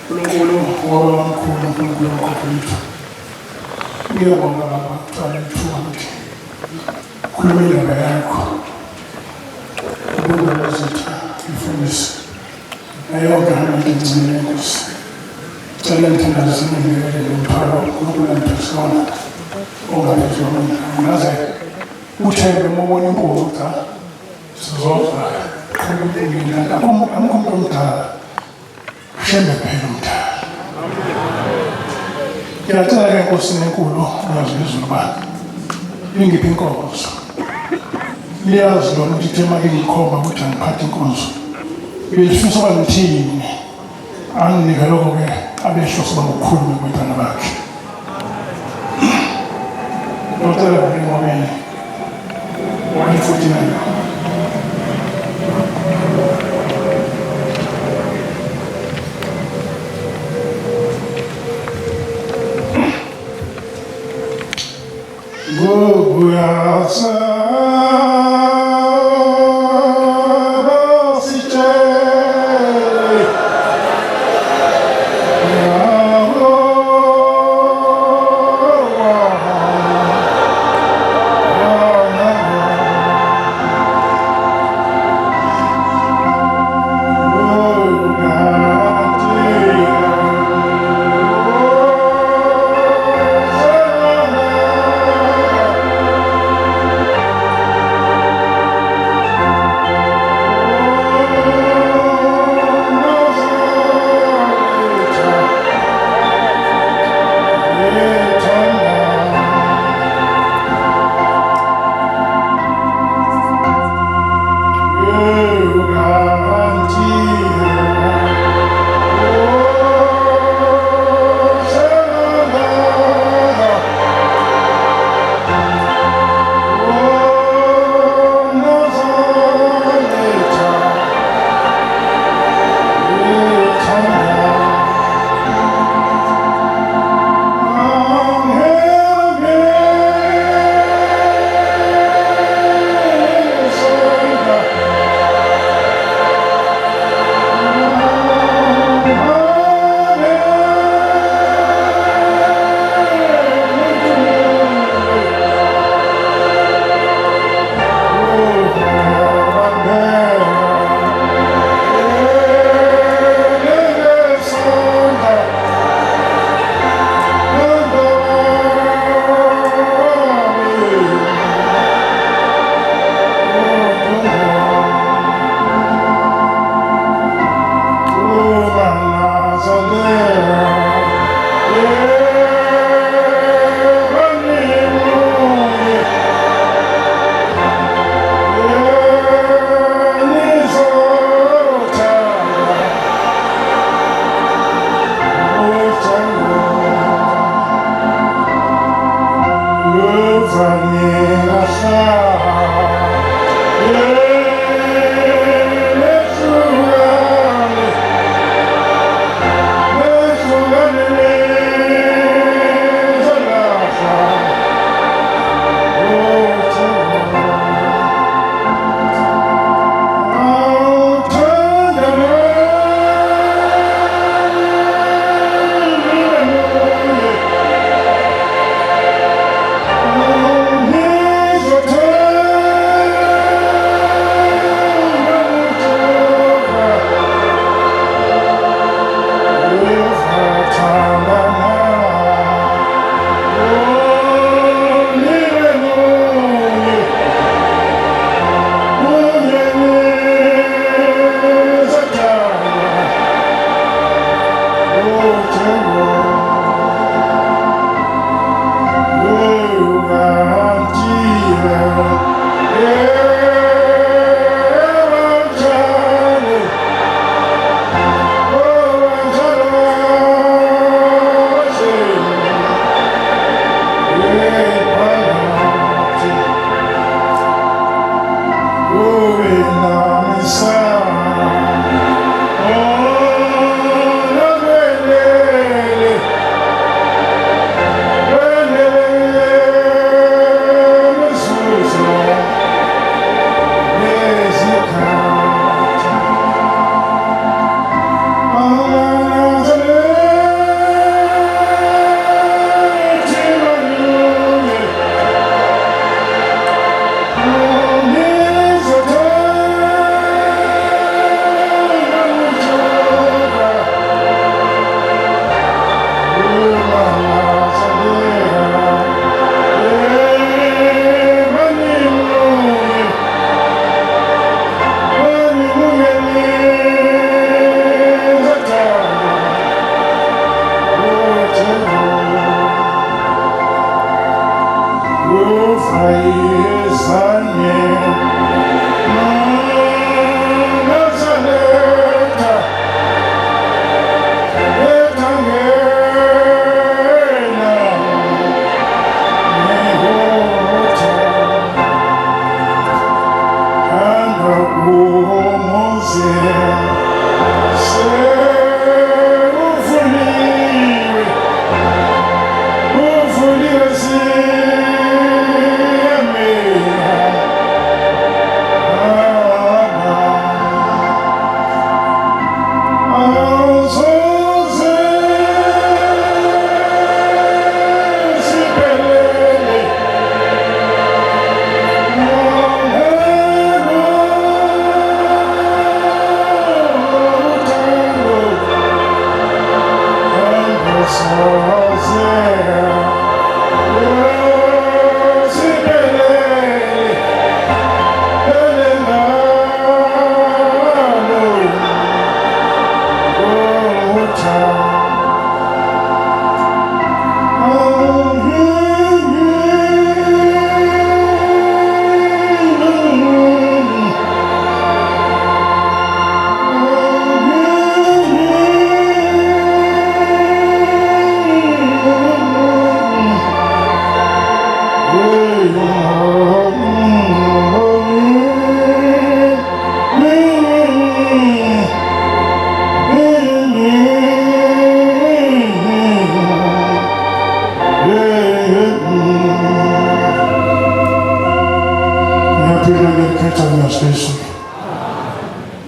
uNkulunkulu ngoba wamkhulu uNkulunkulu wethu. Ngiyabonga baba kuqala ithuba ukuthi khuluma indaba yakho. Ubuntu bezitha ifundisi. Ayonke abantu encane Nkosi. Cela ngithandaze sinibekele nomphalo uNkulunkulu angiphezona. Ongaphezulu ngaze uthebe mobona inkulu cha sizoza qhubekile amkhulu omdala shembe phela umdala. Ngiyacela ke Nkosi enkulu ngazizwe ubani ingiphi inkonzo liyazi lona ukuthi thema ingikhomba ukuthi angiphathe inkonzo ngifisa ukuba ngithini anginike lokho ke abehlo siba ngokukhuluma kwentana bakhe. Ngicela ngomeni wa-49 Oh,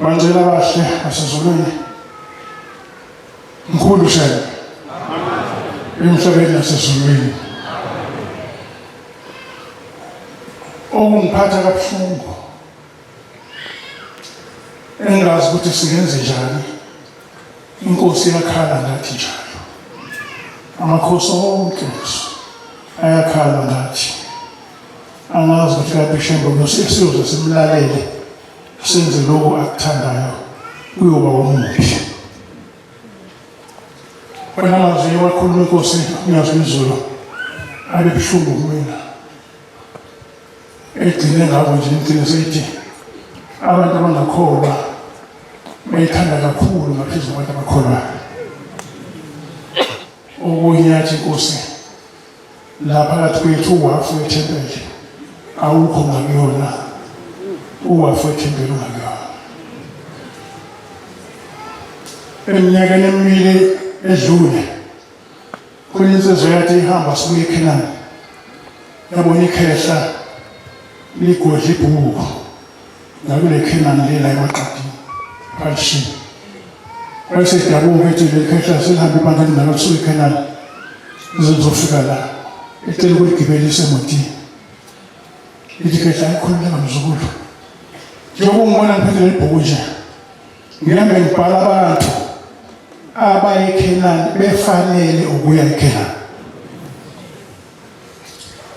Manjela kahle asezulwini. Mkhulu shela. Emhlabeni nasezulwini. Okungiphatha kabuhlungu. Engazi ukuthi singenze njani. Inkosi yakhala ngathi njalo. Amakhosi onke ayakhala ngathi. Angazi ukuthi kaBishembo nosisizo simlalele. Senze lokho akuthandayo kuyoba omuhle. Wena manje wakhuluma inkosi ngiyazizwa abe buhlungu kumina. Egcine ngabo nje impilo seyithi abantu abangakholwa bayithanda kakhulu ngaphezulu kwabantu abakholwayo. Okunyathi inkosi lapha phakathi kwethu uwafu ethempeli awukho ngakuyona. Uwafethembele ungakho. Eminyakeni emibili edlule kulinsizwa yathi ihamba sibuye eKhenani. Yabona ikhehla ligodla ibhuku ngakule Khenani lela emaqadini phashini. Wayesedabuka ethi le khehla selihambe ibanga elinalo lisuke eKhenani zizofika la ecela ukuligibelisa emotini. Ithi khehla ikhuluma ngamzukulu. Njengoba ungibona ngiphethe lebhuku nje ngihambe ngibhala abantu abaye eKhenani befanele ukuya eKhenani.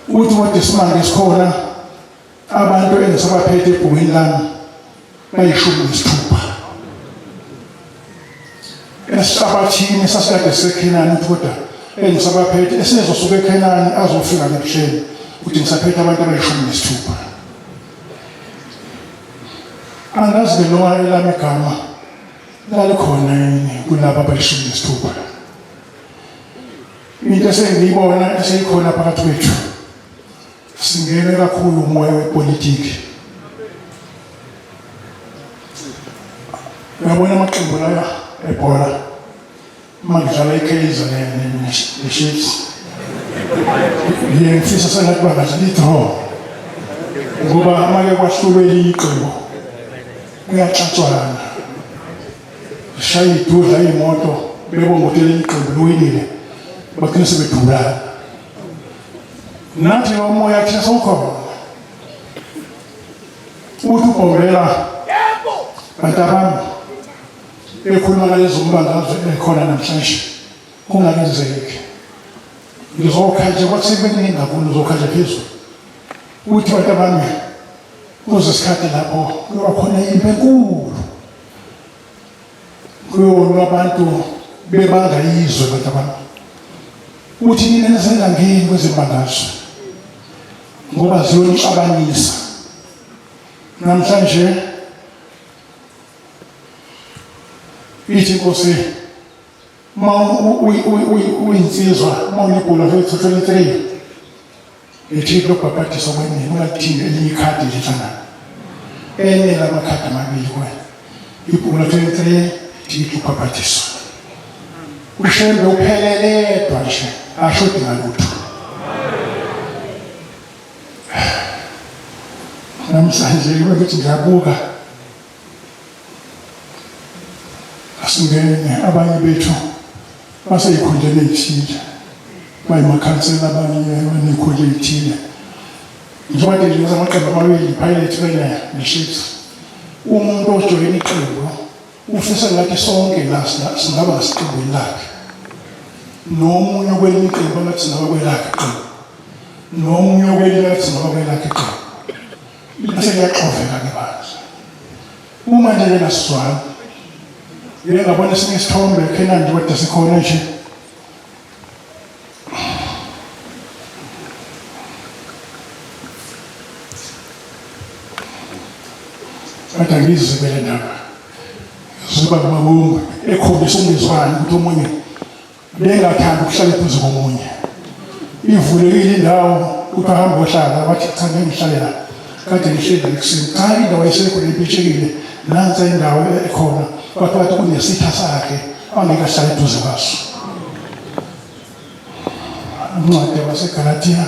Uthi kodwa isimanje esikhona abantu engisabaphethe ebhukwini lami bayishumi nesithupha. Esihlabathini sasikade siseKhenani uthi kodwa engisabaphethe esizosuka eKhenani azofika ebuhleni uthi ngisaphethe abantu abayishumi nesithupha. Angazi noma elami igama lalikhona yini kulabo abayishumi nesithupha. Into esengiyibona eseyikhona phakathi kwethu singene kakhulu umoya wepolitiki. Uyabona amaqembu la ebhola mangidlala iKaizer neChiefs. Ngiyengifisa sengathi bangadlala idraw ngoba amake kwahlulwe iqembu kuyaxatshwana. Shaya idudla imoto bebonga ukuthi leli qembu liwinile bagcina sebedulana. Nathi umoya thina sawukhona. Uthi ubombela bantu abami ekhuluma ngalezo mbangazwe ekhona namhlanje kungakenzeki. Ngizokha nje kwathi bekuningi kakhulu uzokha nje phezulu. Uthi bantu abami kuze isikhathi lapho kuba khona impi enkulu. Kuyona abantu bebanga izwe bantu abami. Uthi nina nizenza ngini kwezimbangazwe ngoba ziyonixabanisa. Namhlanje ithi inkosi uyinsizwa ulibhula fe-2023 ithi lokubhabhadisa kwenini ungathini elinye ikhadi lefana enye lamakhadi amabili kwena ibhula 23 ithi ukubhabhadisa ushembe uphelelelwa nje ashodi ngalutho. Namhlanje ukuthi ngiyabuka asingene abanye bethu baseyikhundleni ezithile bayimakhansela abanye banekhundla ezithile. Njengoba nje amaqembu amabili Pirates kanye neChiefs umuntu ojoyina iqembu ufisa ngathi sonke la singaba nesiqembu lakhe nomunye okwelinye iqembu angathi noma kwelakhe iqembu, nomunye okwelinye angathi noma kwelakhe iqembu. Bese liyaxoveka-ke manje. Uma nje bengasizwana, ngeke ngabona esinye isithombe eKenani kodwa sikhona nje. Kodwa ngizibele ndaba ziba ngamabomu ekhombisa ukungezwani ukuthi omunye bengathanda ukuhlala eduze komunye. Ivulekile indawo ukuthi ahambe ohlala bathi cha ngihlale la kade ngihleli ekuseni. Cha indawo ayisekho lempitshekile nansi indawo ekhona kodwa bathi kunesitha sakhe angeke ahlale eduze kwaso. Incwadi yabaseGalatia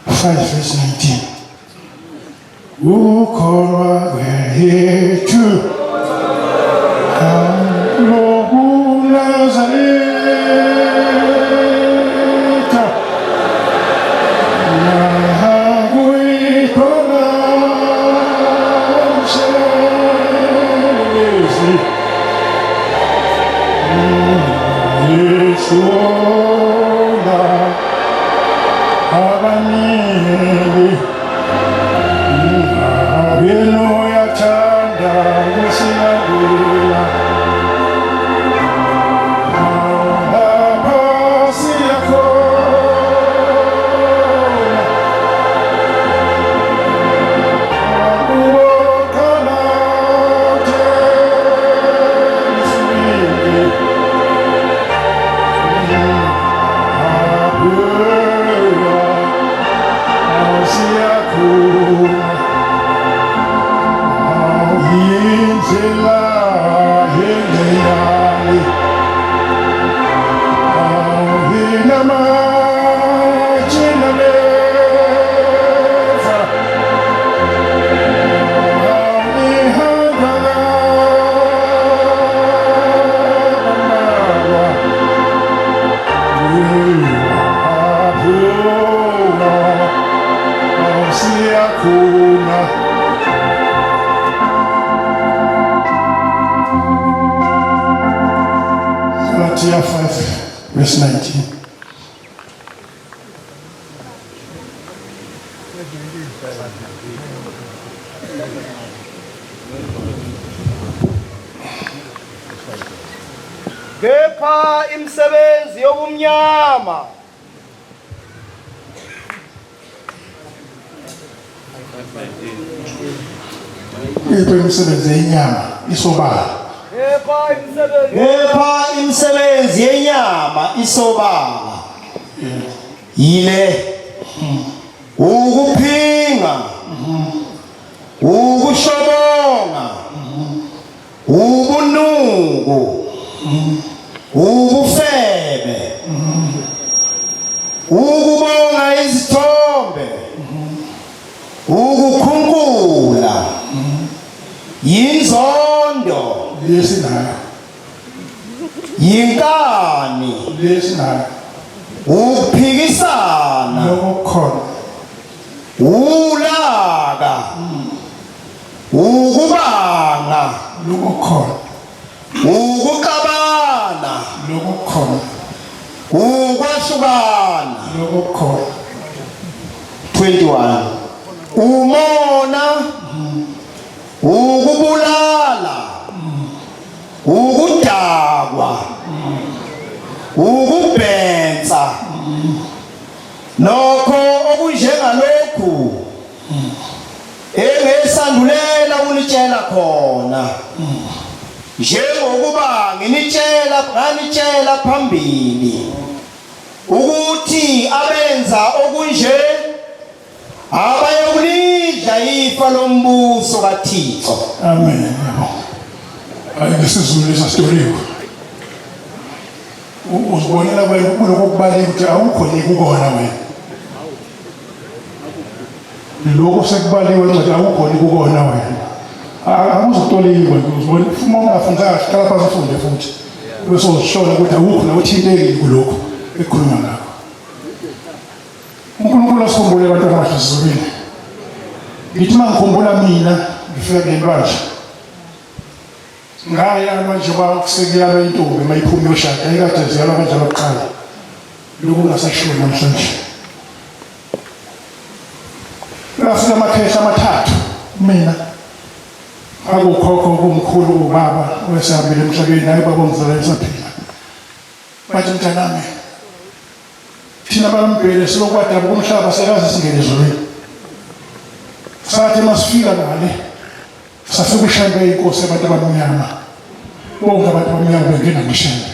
5:19. Ukholwa kwethu loku Nazaretha nakuyikhona umsebenzi Yesu abaningi Beno yathanda kusiyabula lapha siyakhona ukuqala isibindi siyakhona Galatia 5:19. Kepha imisebenzi yobumnyama imisebenzi yenyama isobala. Kepha imisebenzi yenyama isobala yile ukuphinga ukushobonga ubunuku ubufebe ukubonga izithombe ukukhunkula yinzondo lesinayo yinkani lesinayo ukuphikisana lokukhona ulaka ukubanga lokukhona ukuxabana lokukhona ukwahlukana lokukhona. 21 umona ukubulala ukudakwa ukubhensa nokho okunjengalokhu engesandulela ukunitshela khona njengokuba nganitshela phambili ukuthi abenza okunje abayokulidla ifa lombuso kaThixo. Amen. Ayisizulu lesastoriwe. Uzibonela wena kulokubhaleka ukuthi awukho likukona wena. Lokho sekubaliwe ukuthi awukho likukona wena. Akuzotoliwe uzibona uma ungafundanga siqala phansi ufunde futhi. Bese uzishona ukuthi awukho nawuthintekile kulokho ekhulunywa ngakho. uNkulunkulu asikhumbule abantwana bakhe sizulwini. Ngithi mangikhumbula mina ngifika ngembaji ngaya manje bakusekuyala intombi mayiphuma yoshada ayikade ziyalwa kanjalo kuqala lokhu kungasashiwo namhlanje ngafika amakhehla amathathu mina akukhokho kumkhulu ubaba wesihambile emhlabeni naye babomzala esaphila bathi mntanami thina bambhele silokwadaba kumhlaba sekaze singene ezulwini sathi masifika ngale safika ushembe inkosi abantu abamnyama bonke abantu abamnyama bengena ngishembe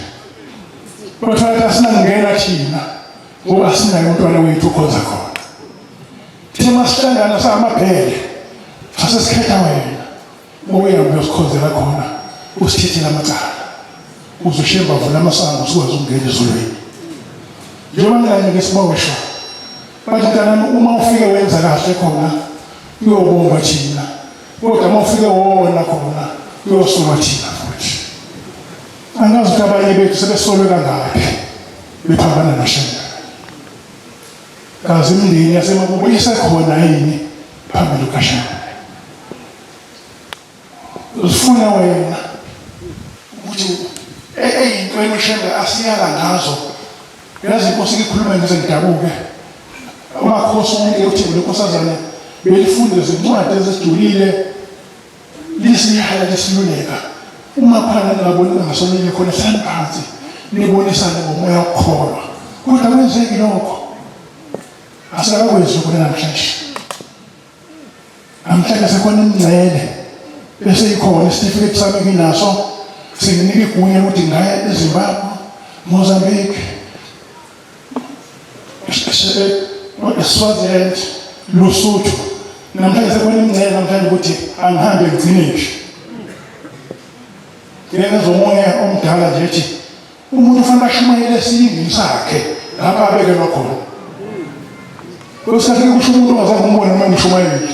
bathi asinangena thina ngoba sinayo umntwana wethu ukhoza khona thina masihlangana samabhele sasesikhetha wena uyabe uyosikhozela khona usithithela amacala uzoshemba vula amasango sikwazi ukungena ezulwini njengoba ngilanye ngesibosho bathi mntanami uma ufike wenza kahle khona uyobonga thina kodwa uma ufike wona khona uyosolwa thina futhi angazi ukuthi abanye bethu sebesolwe kangaphi bephambana noshembe kazi imindeni yasemakubo isekhona yini phambili kukaShembe uzifuna wena ukuthi eyintweni uShembe asiyala ngazo yazi inkosi ikhuluma ngize ngidabuke amakhosi onke uthimba lenkosazana belifunde izincwadi ezijulile lisihala lesiluleka uma phana ngabona ngasonile khona hlani phansi nibonisane ngomoya wokukholwa kodwa kwenzeki lokho asikakwenzi ukuna namhlanje namhlanje sekhona imingcele bese ikhona isitifiketi sami nginaso singinike igunya ukuthi ngaya eZimbabwe Mozambique Swaziland Lesotho namhlanje sekhona imingcele namhlanje ukuthi angihambe ngigcineke ngezomoya omdala nje ethi umuntu ufanele ashumayele isiyingi sakhe lapha abekelwa khona Usikhathi kusho umuntu ongazange umbone noma ngishumayele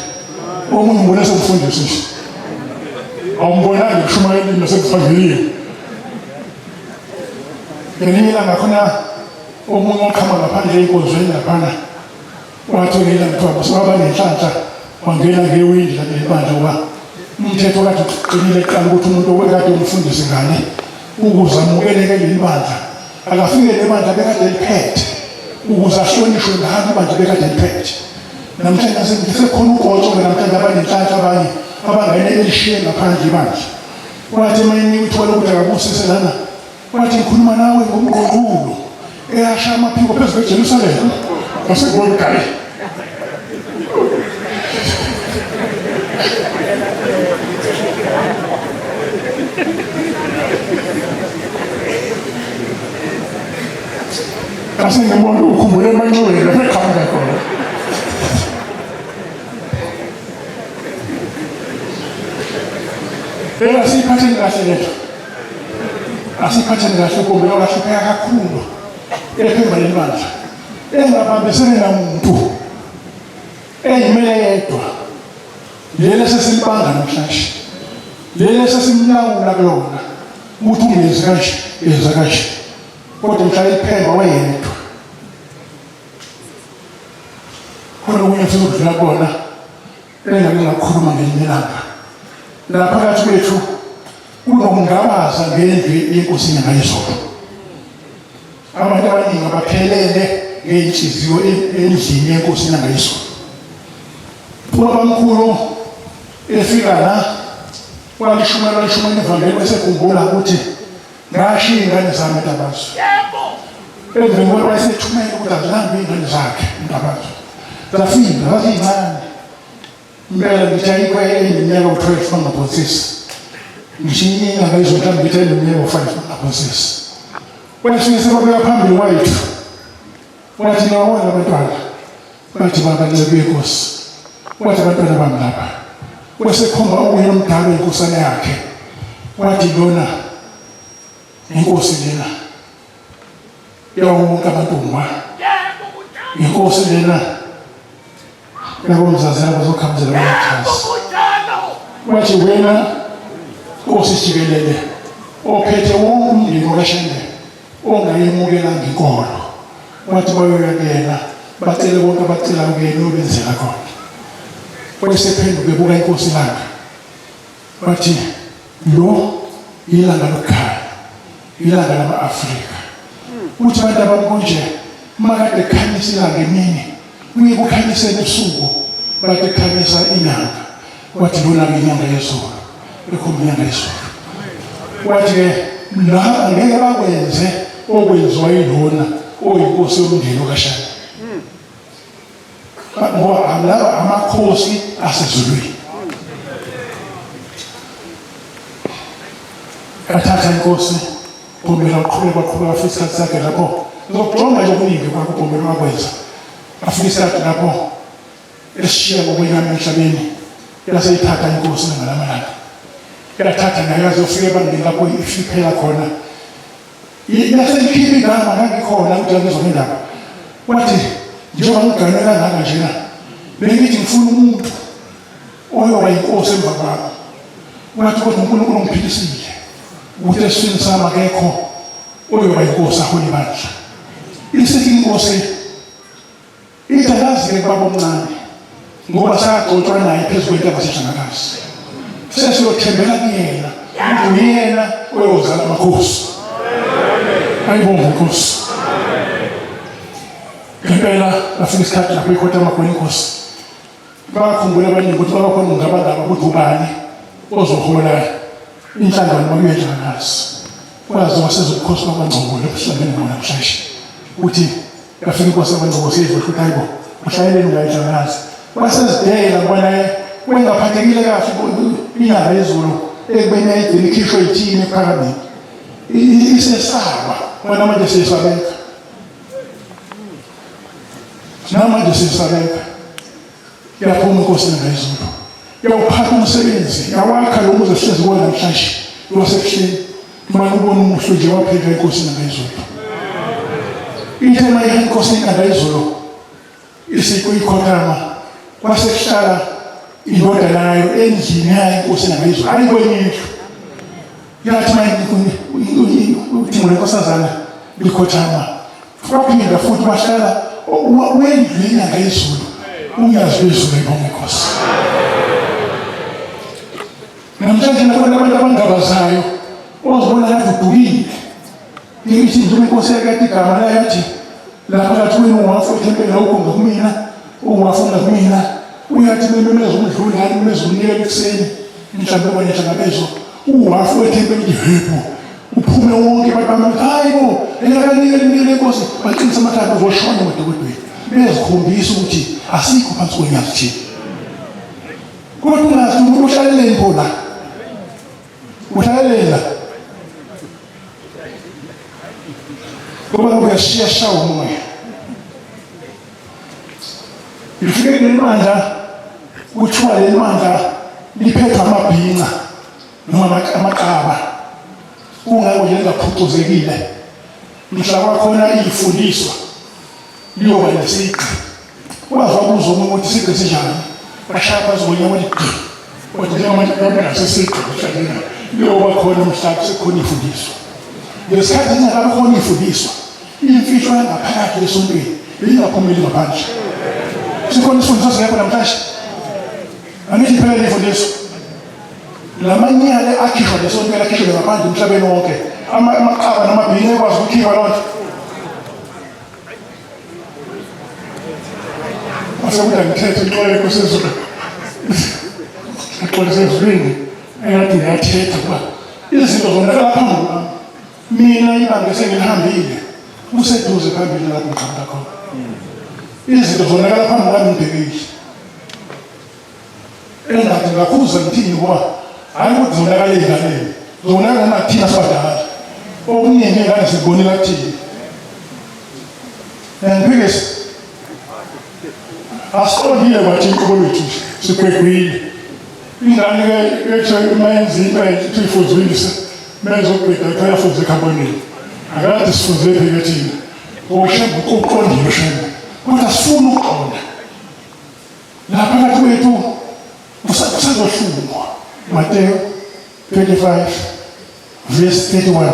omunye umbone sekufundisa nje awumbonanga ngishumayele nasekufanelile ngelinye ilanga khona omunye oqhama ngaphandle enkonzweni laphana watholela mthwabo sobaba nenhlanhla wangena ngewindi labandla ngoba umthetho kade uqinile kuqala ukuthi umuntu okade umfundisi ngane ukuze amukeleke leli bandla akafike lebandla bekade liphethe ukuze ahlonishwe ngalo bandla bekade liphethe namhlanje sekusekhona uqotho namhlanje abanenhlanhla abanye abangene elishiye ngaphandle ibandla wathi mayini uthola ukuthi akabusise lana wathi ngikhuluma nawe ngomqoqulo eyasha amaphiko phezu kweJerusalem waseGolgotha asingibona ukhumbule emanxiweni ekhaya khona asiphatheni kahle lethu asiphatheni kahle kumbe awahlupheka kakhulu ephemba lebandla engabambisene namuntu eyimele yedwa leli sesilibanga namhlanje leli sesimlawula kulona ukuthi ungezi kanje yenza kanje kodwa mhla iphemba wayedwa khona okunye sikudlula kona engake ngakhuluma ngelinye ilanga la phakathi kwethu kunokungabaza ngendlu yenkosi ngayizolo abantu abaningi abaphelele ngeyinhliziyo endlini yenkosi ngayizolo ubabamkhulu efika la walishumela evangeli bese khumbula ukuthi ngashiya ingane zami Ntabazo emveni kokuba esethumela ukuthi azihambe ingane zakhe Ntabazo zafika zazincane impela ngithi ayikho eneminyaka u-12 bangaphosisi ngishiye ingane mhlawumbe ngithi eneminyaka u-5 bangaphosisi wesifike sebabeka phambili kwethu wathi nawona abantwana bathi babaleke inkosi wathi abantwana bami lapha wesekhomba okunye omdala wenkosana yakhe wathi lona inkosi lena yawonke abantomba inkosi lena yabomzazana bazokhamuzela bayathasa wathi wena nkosi jikelele ophethe wonke umndeni wakaShembe ongayemukelanga inkolo wathi bayoyakela bacele bonke abacela ukuyena obenzela khona wesephenduke buka inkosi lakhe wathi lo ilanga lokukhanya, ilanga lama-Afrika. Uthi abantu abakonje makade kukhanyisa ilanga emini kuye kukhanyise ebusuku kade kukhanyisa inyanga. Wathi lona-ke inyanga yezulu ekhomba inyanga yezulu. Wathi-ke la angeke bakwenze okwenziwa yilona oyinkosi yomndeni kaShaka ngoba laba amakhosi asezulwini. Athatha inkosi Bombela uqhubeka futhi isikhathi sakhe lapho ngizokujonga nje okuningi kwakho Bombela wakwenza afike isikhathi lapho esishiya ngokwenyama emhlabeni yaseyithatha inkosi ngalamalanga yathatha nayo yazofika ebangeni lapho ifiphela khona yaseyikhipha igama ngangikhona ukuthi ngizokindaba wathi njengoba ngigane kangaka njena bengithi ngifuna umuntu oyoba yinkosi emva kwami. Wathi kodwa uNkulunkulu ungiphilisile ukuthi esifini sami akekho oyoba yinkosi aholi bandla. Isithi inkosi ithandazi-ke baba omncane ngoba sagcotshwa naye phezu kwentaba sejangakazi sesiyothembela kuyena ukuthi uyena oyozala amakhosi. Ayibonge inkosi. Ngempela lafika isikhathi lapho ikhotama khona inkosi. Bakhumbula abaningi ukuthi babakhona ngabangaba ukuthi ubani ozohola inhlangano bakuyejangakazi. Kwazi wasezobukhosi bakwaNgcobo ebuhlangene bona namhlanje ukuthi yafika inkosi yakwaNgcobo seyizwe ukuthi hayibo ushayeleni ngayejangakazi. Wasezidela ngoba wengaphathekile kahle inyanga yezulu ekubeni ayidini ikhishwe ithini ephakameni. Isesaba ngoba manje siyisabeka. Namanje siyisabeka. Yaphuma inkosi ngayizulu. Yawuphatha umsebenzi yawakha lo muzi sihlezi kuwo namhlanje wasebuhleni uma ubona umuhle nje wapheka inkosi ngayizulu. Intema yenkosi ngayizulu isikuyikhotama kwasekuhlala indodana yayo endlini yayo inkosi ngayizulu hayi kwenye indlu. Yathi manje uthi ngolekosazana likhothama kwaphinda futhi bahlala wendlu inyanga yezulu unyazi lwezulu ayibonge inkosi. Namhlanje nakhona abantu abangabazayo ozibona ngathi udukile ithi njengoba inkosi yakade igama layo yathi lapha kathi wena ungafa ethempelini awukhonga kumina ungafunga kumina uyathi mememeza umdluli memeza umnikelo ekuseni mhlawumbe kwanyehlangabezwa uwafu ethempelini hephu uphume wonke abantu hayibo elakanikele imnikelo enkosi baqinisa amakhanda uzoshona emadokotweni bezikhombisa ukuthi asikho phansi kwenyazi thina. Kodwa ungazi umuntu uhlaleleni khona uhlalela ngoba uyashiya shawo umoya. Ifike lelimandla kuthiwa lelimandla liphethwa amabhinqa noma amaqaba ungako nje ngaphucuzekile mhla kwakhona ifundiswa liyoba nesiqi wazwa kuzo umuntu ukuthi isiqi sinjani bashaya phansi konyama liqi kodwa njengamanje ngasesiqi kuhlalena liyoba khona umhlaba sekhona ifundiswa. Ngesikhathi ingakabi khona ifundiswa imfihlo yangaphakathi lesontweni ingaphumeli ngaphandle. Sikhona isifundiswa singekho namhlanje angithi phela ifundiswa lamanyala akhishwa lesontweni akhishwe ngaphandle emhlabeni wonke amaqaba namabhinqa ekwazi ukukhipha loo nto. Asekuda ngithethe inxoleko sezulu ixole sezulwini engathi ngiyathetha kuba izinto zonakala phambi kwami mina ibanga sengilihambile useduze phambili lapho ngihamba khona. Izinto zonakala phambi kwami ngibhekile engathi ngakhuza ngithini ngoba hayi ukuthi zonakala ey'nganeni zonakala nathina sibadala okuningi ingane sibonela kuthini ngiphikise asiqondile kwathi inkqubo lethu sikwegwile ingane ke mayenza into tuyifuzile mezobheka kayafuze ekhamboneni akade sifuze pheke thina oshemba ukuqondile oshemba kodwa sifuna ukuqonda lapha phakathi kwethu kusazohlungwa. Mateyu 25 verse 31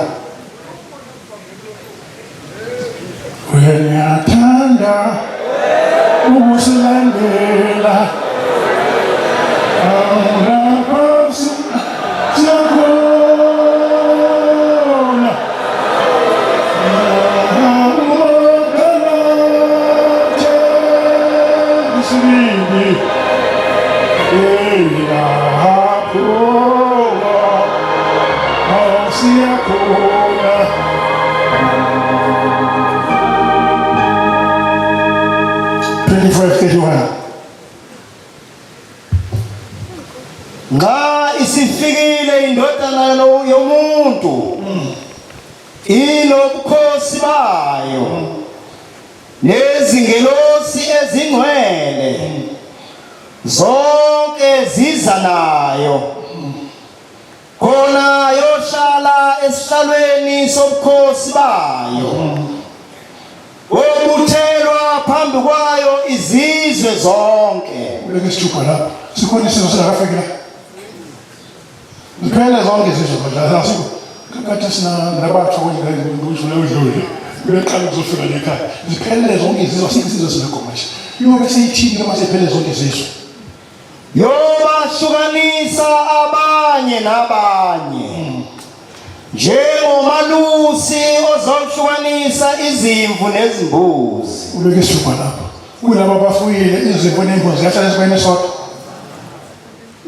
uyathanda ukusilandela awulapha siyakho 25:31. Nga isifikile indodana yomuntu inobukhosi bayo nezingelosi ezingcwele zonke ziza nayo khona yoshala esihlalweni sobukhosi bayo obuthelwa phambi kwayo izizwe zonke. Uleke sithupha lapha sikhona isizwe singakafiki la ziphele zonke izizwe la asiko kade sinabantu udlule beqala kuzofika lekhaya ziphele zonke izizwe sikisizwe sinegomesha yobe seyithini uma sephele zonke izizwe yobahlukanisa abanye nabanye njengomalusi ozohlukanisa izimvu nezimbuzi. Uleke sithupha lapha kulabo abafuyile izimvu nembuzi yahlala esibayeni sodwa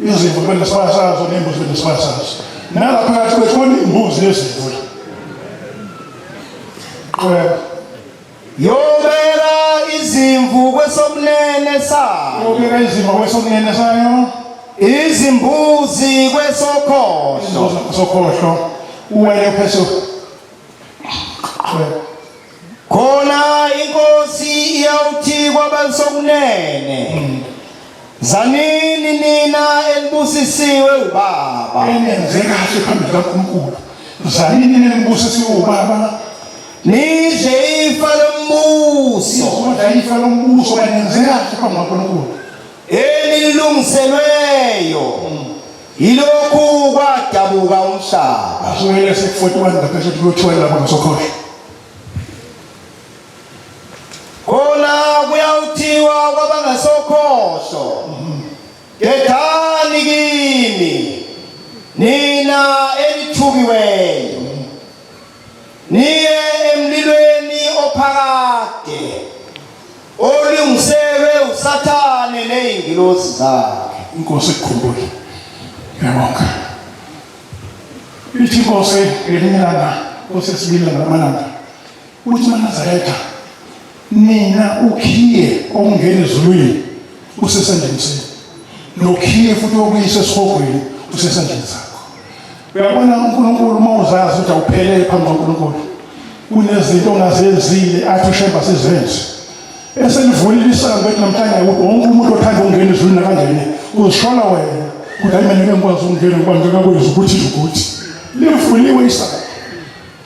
izimvu benesibaya sazo nembuzi benesibaya sazo nalapha phakathi kwethona imbuzi nezimvu yobeka izimvu kwesobunene sayo yobeka izimvu kwesobunene sayo izimbuzi kwesokhohlo uwele phezu khona inkosi iyawuthi kwabasokunene zanini nina elibusisiwe ubaba enenze kahle phambi kaNkulunkulu zanini nelibusisiwe ubaba nidle ifa lombuso izodla ifa lombuso enenze kahle phambi kaNkulunkulu elilungiselweyo yilokhu kwadabuka umhlaba. aswele sek41 ngaphesheya kuyothiwa lapha ngasokhohlo khona kuyawuthiwa kwabangasokhohlo gedani kimi nina elithukiweyo niye emlilweni ophakade olungiselwe uSathane nezingilosi zakhe. inkosi ikukhumbule ngiyabonga ithi inkosi ngelinyanga inkosi esibili ngamalanga uthi uNazaretha nina ukhiye okungena ezulwini usesandleni senu nokhiye futhi okuyise esihogweni usesandleni sakho. Uyabona uNkulunkulu uma uzazi ukuthi awuphelele phambi kaNkulunkulu kunezinto ongazenzile athi ushemba sizenze eselivulile isango ethi namhlanje wonke umuntu othanda ukungena ezulwini nakangene uzishola wena ukuthi hayi mina ngeke ngikwazi ukungena ngoba ngikakwenza ukuthi livuliwe isango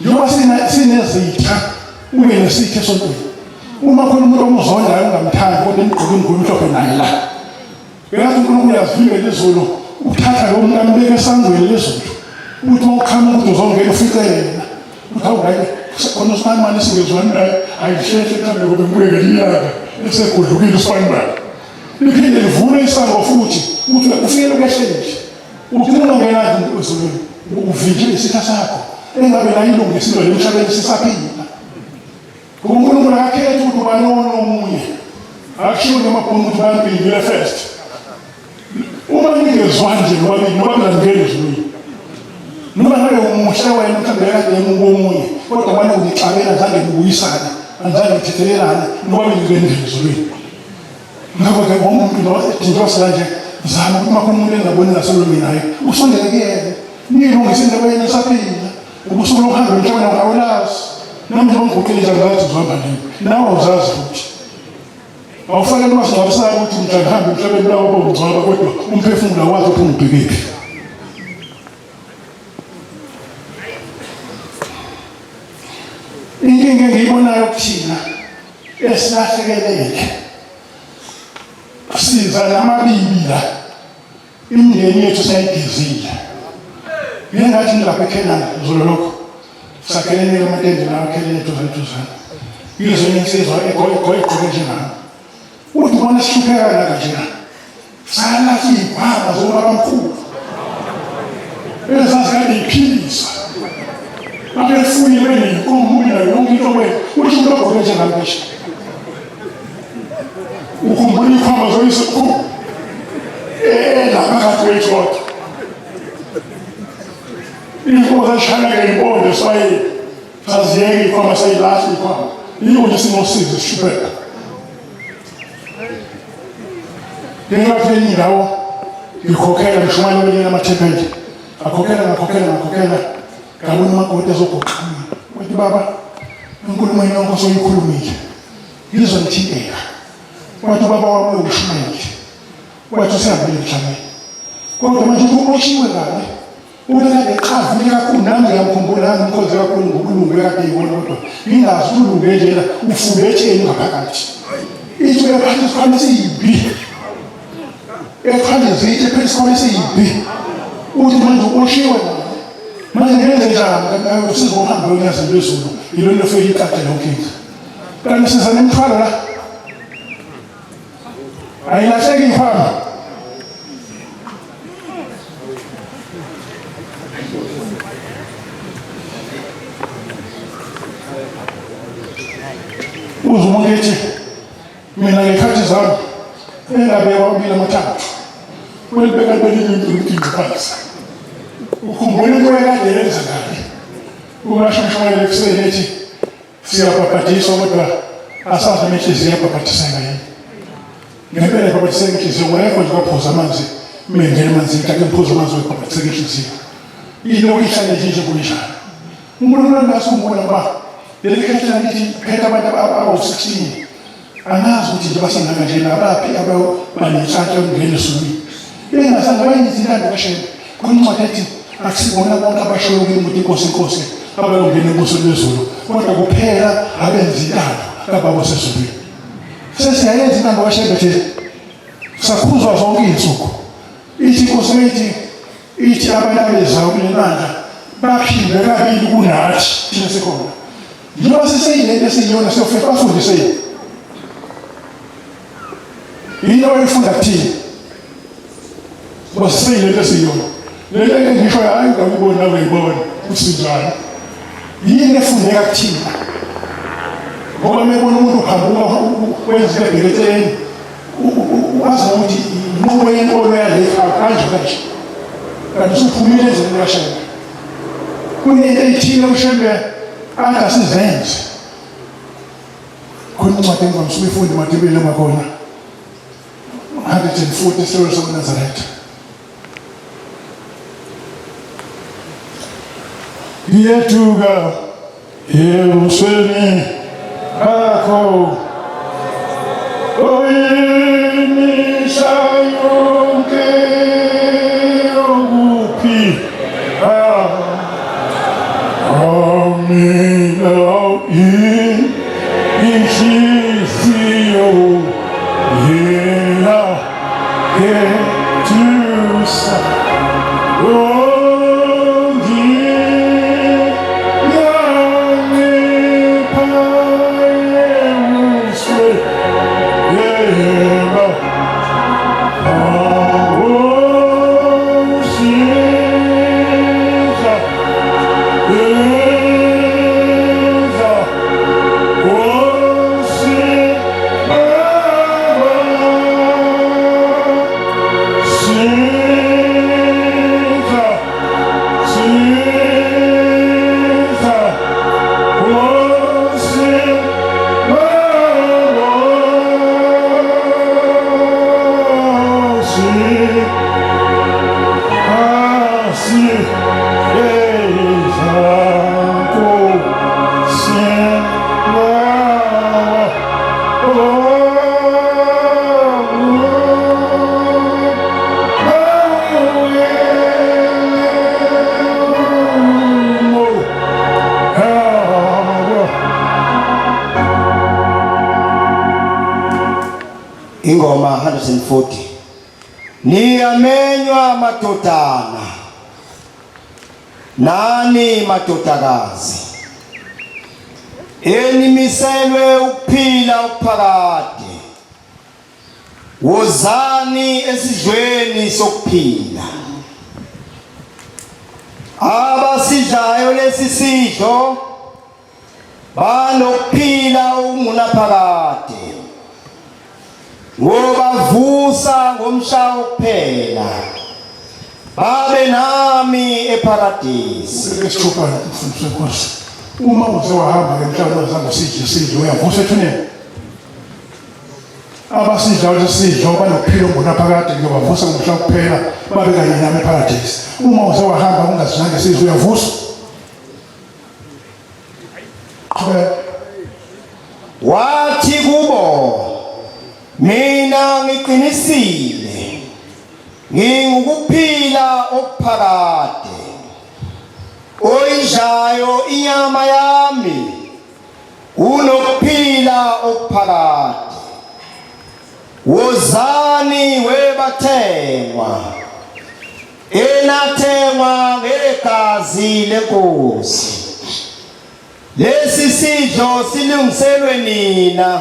njengoba sinezitha ube nesitha esontweni uma khona umuntu omuzondayo ungamthandi kodwa emgqoke ingoma mhlophe naye la uyazi uNkulunkulu uyazivimbela izulu uthatha lo muntu ambeke esangweni lezulu uthi mawukhama ukuthi uzongena ufice yena uthi awuhayi khona uSibanibani singezwani naye ayishehle kambe ngoba ngibuyeke linyaka esekudlukile uSibanibani liphinde livule isango futhi uthi ufikele kwehleje uthi uma ungena ezulwini uvinjile isitha sakho engabe la ilungisile lemhlabeni sisaphila uNkulunkulu akakhethi ukuthi ubani omunye akushiwo nemabhunu ukuthi bayambingile first uma ningezwani nje ngoba ngingena ezulwini noma ngabe umuhle wena mhlawumbe kade ngomunye kodwa wena ulixabela zange ubuyisana anzange uthethelelana ngoba ngingena ezulwini ngakho ke umuntu lo edinjwa kanje zama ukuthi makhona umuntu engaboni ngasolweni naye usondele kuyena nilungise indaba yena saphila ubusuku lokuhamba emhlabeni awulazi nami ngikuqinisa ngathi uzihamba nini nawe uzazi futhi awufanele masingabisana ukuthi mhlawumbe emhlabeni lawo bomngcwaba kodwa umphefumulo wazi ukuthi ungibhekephi. Inkinga engiyibonayo kuthina esilahlekelele siza namabibi la imindeni yethu sayigizile ngingathi ngilapha eKenani zolo lokho sakhelene ematende la akhelene tuzana yizo insizwa egqoke njengami uthi bona sihlupheka la kanjena sala sibhaba zobaba mkhulu ezazikade iphilisa abefuni wena inkomo mina yonke into wena uthi umuntu ogqoke njengami nje ukhumbula ikhamba zoyisikhu lapha phakathi kwethu inkomo zashaya ngempondo sayile saziyeke ikhamba sayilahla ikhamba yiyo nje sinosizo sishubeka Ngingakule indawo ngikhokhela ngishumana kwelinye amathempeli. Ngakhokhela ngabona umakoti ezogoqana. Wathi baba inkulumo yonke osoyikhulumile izongithintela. Wathi baba wami uyishumele. Wathi usihambile emhlabeni. Kodwa manje uqoshiwe ngani? Ubekade eqavile kakhulu nami ngiyamkhumbula ngimkhoze kakhulu ngokulungu ekade yibona kodwa ingazi ulungu enjena ufunde etsheni ngaphakathi. Ithi uyaphatha isikhwama esiyimbi. Ekhanda zithi phethe isikhwama esiyimbi. Uthi manje uqoshiwe ngani? Manje ngenze njani usizohamba uyonyaza lezulu yilo lofike ikade lonkinga. Kanti siza nemthwalo la. Ayilahleki ifana. Uzumuntu ethi mina ngekhathi zami engabekwa ubile amathathu welibeka belinye impunga phansi ukhumbule into ekade yenzakala ukashashayela ekuseni ethi siyabhabhadiswa kodwa asazi imihliziyo yabhabhadiseka yini ngempela yabhabhadiseka inhliziyo ngekho nje kwaphuza amanzi mengena emanzini kanti ngiphuza amanzi wabhabhadiseka inhliziyo yilokhu ihlale nje kunjalo unkulunkulu ngasumbona ngoba lelikhetha lithi phetha abantu abawu-16 anazi ukuthi nje basangana nje nabaphi abanenhlanhla yokungena esulwini bengasanga bayizilando kashena kuncwadi ethi akusibona bonke abashoyo kwemuthi inkosi abayongena ebusweni bezulu kodwa kuphela abenza intando ababo sezulwini sesiyayenza intando kashena nje sakhuzwa zonke iy'nsuku ithi inkosi ithi abantu abezayo kulenanda baphinde kabili kunathi thina sekhona njengoba seseyilento esiyiyona siyofika bafundise yini wayifunda kuthini ngoba seseyilento esiyiyona lento engisho hayi ngakubona wayibona usinjani yini efundeka kuthina ngoba mebona umuntu uhambuka wenza ebheketeleni wazi ukuthi inqubo yenkolo yalefa kanje kanti usuphumile ezweni kashembe kunento eyithile ushembe angasizenze khona incwadi engivamisa ukuyifunda ematebeleni amakhona 140 Stories of Nazareth. Yetuga Yeruseni Ako Oyini Shayonke Ogupi Amina Ishisiyo Yena Ketusa Ingoma 140 Niyamenywa madodana nani madodakazi enimiselwe ukuphila okuphakade wozani esidlweni sokuphila abasidlayo lesi sidlo banokuphila okungunaphakade ngoba vusa ngomsha wokuphela babe nami eparadisi lesithupha mfundisi wenkosi uma uze wahamba ngemhlaba zange sidle uyavuswa ethuneni abasidlayo lesidlo banokuphila ongunaphakade ngiyobavusa ngomhla kuphela babe kanye nami eparadise. Uma usewahamba ungazange sizwe uyavuswa. Wathi kubo, mina ngiqinisile, ngingukuphila okuphakade, oyidlayo inyama yami unokuphila okuphakade. Wozani webathengwa, enathengwa ngegazi lenkosi. Lesi sidlo silungiselwe nina,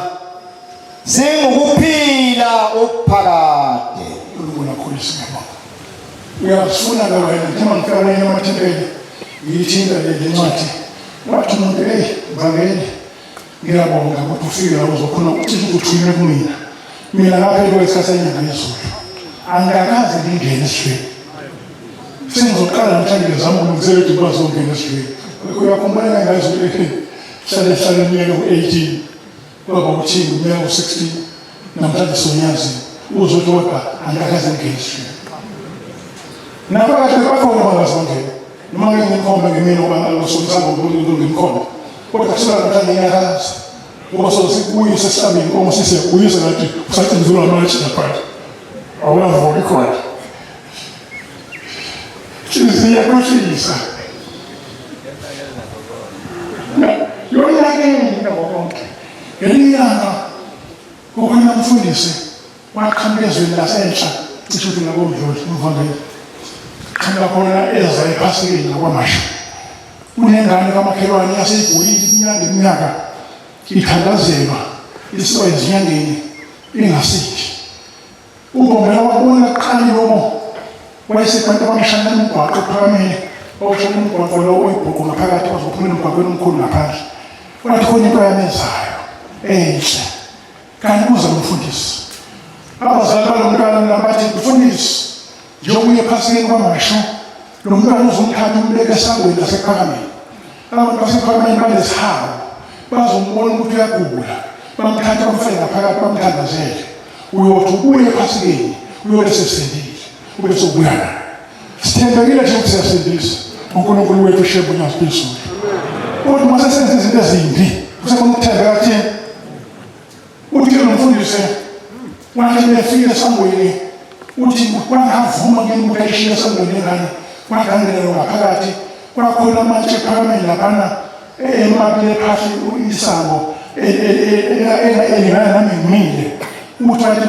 singukuphila okuphakade. Uyasifuna ke wena njengoba ngifika kwenye amathempeli ngiyithinta le ncwadi. Wathi umuntu Vangeli ngiyabonga ukuthi ufike la uzokhona ukuthi uthulile kumina. Mina lapha kwesikhathi senyanga yezulu angikaze ngingene esithweni. Sengizoqala namhlanje ngizama ukulungisela ukuthi ngikwazi ukungena esithweni. Uyakhumbula ngayizulu hlale unyaka u-18 kwaba uthini unyaka u-16 namhlanje sonyazi uzothi kodwa angikaze ngingene esithweni. Naphakathi bakhona bangazongena noma ngingikhombha ngemini ngoba alosomsanga ngimkhomba kodwa kusala namhlanje ngiyakazi ngoba sosibuye sesihlabeni uma sisebuyisa ngathi usatshenzulwa amanje lapha awunavuka ikhona siyakushisa yonakeni konke ngeliyanga kukhona umfundisi waqhamuka ezweni lasensha cishe ukuthi ngakondloli umvangeli khamba khona eza ePhasikeni kwaMasha. Unengane kamakhelwane yaseyigulile iminyaka ithandazelwa isiwa ezinyangeni ingasindi. Ugombela wabona kuqala lomo wayesebantu abamshana nomgwaqo phambi oshona umgwaqo lo oyibhuqu ngaphakathi wazophumela umgwaqweni omkhulu ngaphandle. Wathi khona into yamezayo enhle. Kanti kuza umfundisi. Abazali balomntwana bathi mfundisi njengoba ePhasikeni kwaMasha lo mntwana uzomthatha umbeke esangweni lasePhakameni. Abantu basePhakameni banesihawu bazombona ukuthi uyagula bamthatha bamfake ngaphakathi bamthandazele. Uyothi ubuye ePhasikeni uyole sesendile ube sobuya naye. Sithembekile nje ukuthi siyasindisa uNkulunkulu wethu ushebo unyasiphezulu. Kodwa mase senze izinto ezimbi kusekhona ukuthembeka kuthini. Uthi lo mfundisi wathi befika esangweni uthi kwangavuma ke umuntu ayishiya esangweni ngane kwangangena ngaphakathi kwakhona amatshe ePhakameni laphana emabile phasi isango elingana nami ngimile uthi wathi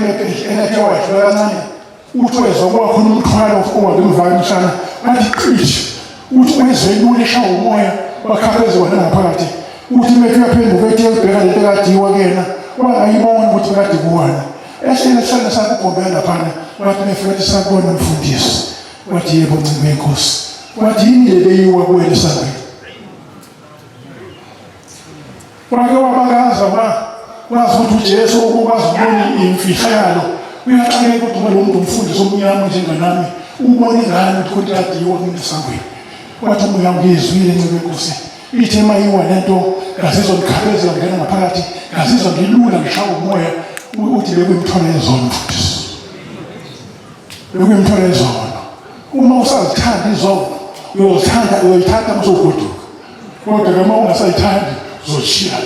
enethe wahlala kancane uthi wezwa kwakhona umthwalo owabemvakalishana wathi qishi uthi wezwelule eshawa umoya wakhapheze wena ngaphakathi uthi bethu yaphenduka ethi ebheka lento ekadiwa kena wangayibona ukuthi bekade kuwana ehlele sakugombela laphana wathi nefethi sakubona umfundisi wathi yebo ncime inkosi wathi yini le leyiwa kuwena esangweni wake wabakaza wazi ukuthi uJesu ukwazi ukubona imfihlakalo uyaqale ukuthi lo muntu umfundisi omnyama njenganami ubone ngani ukuthi konke kadiwa kimi esangweni wathi umoya ngizwile ncime inkosi ithe mayiwa lento ngazizwa ngikhabezela ngena ngaphakathi ngazizwa ngilula ngishawa umoya uthi bekuyimthwalo yezono mfundisi bekuyimthwalo yezono uma usazithanda izono uyoyithatha masugoduka kodwa noma ungasayithandi uzoshiya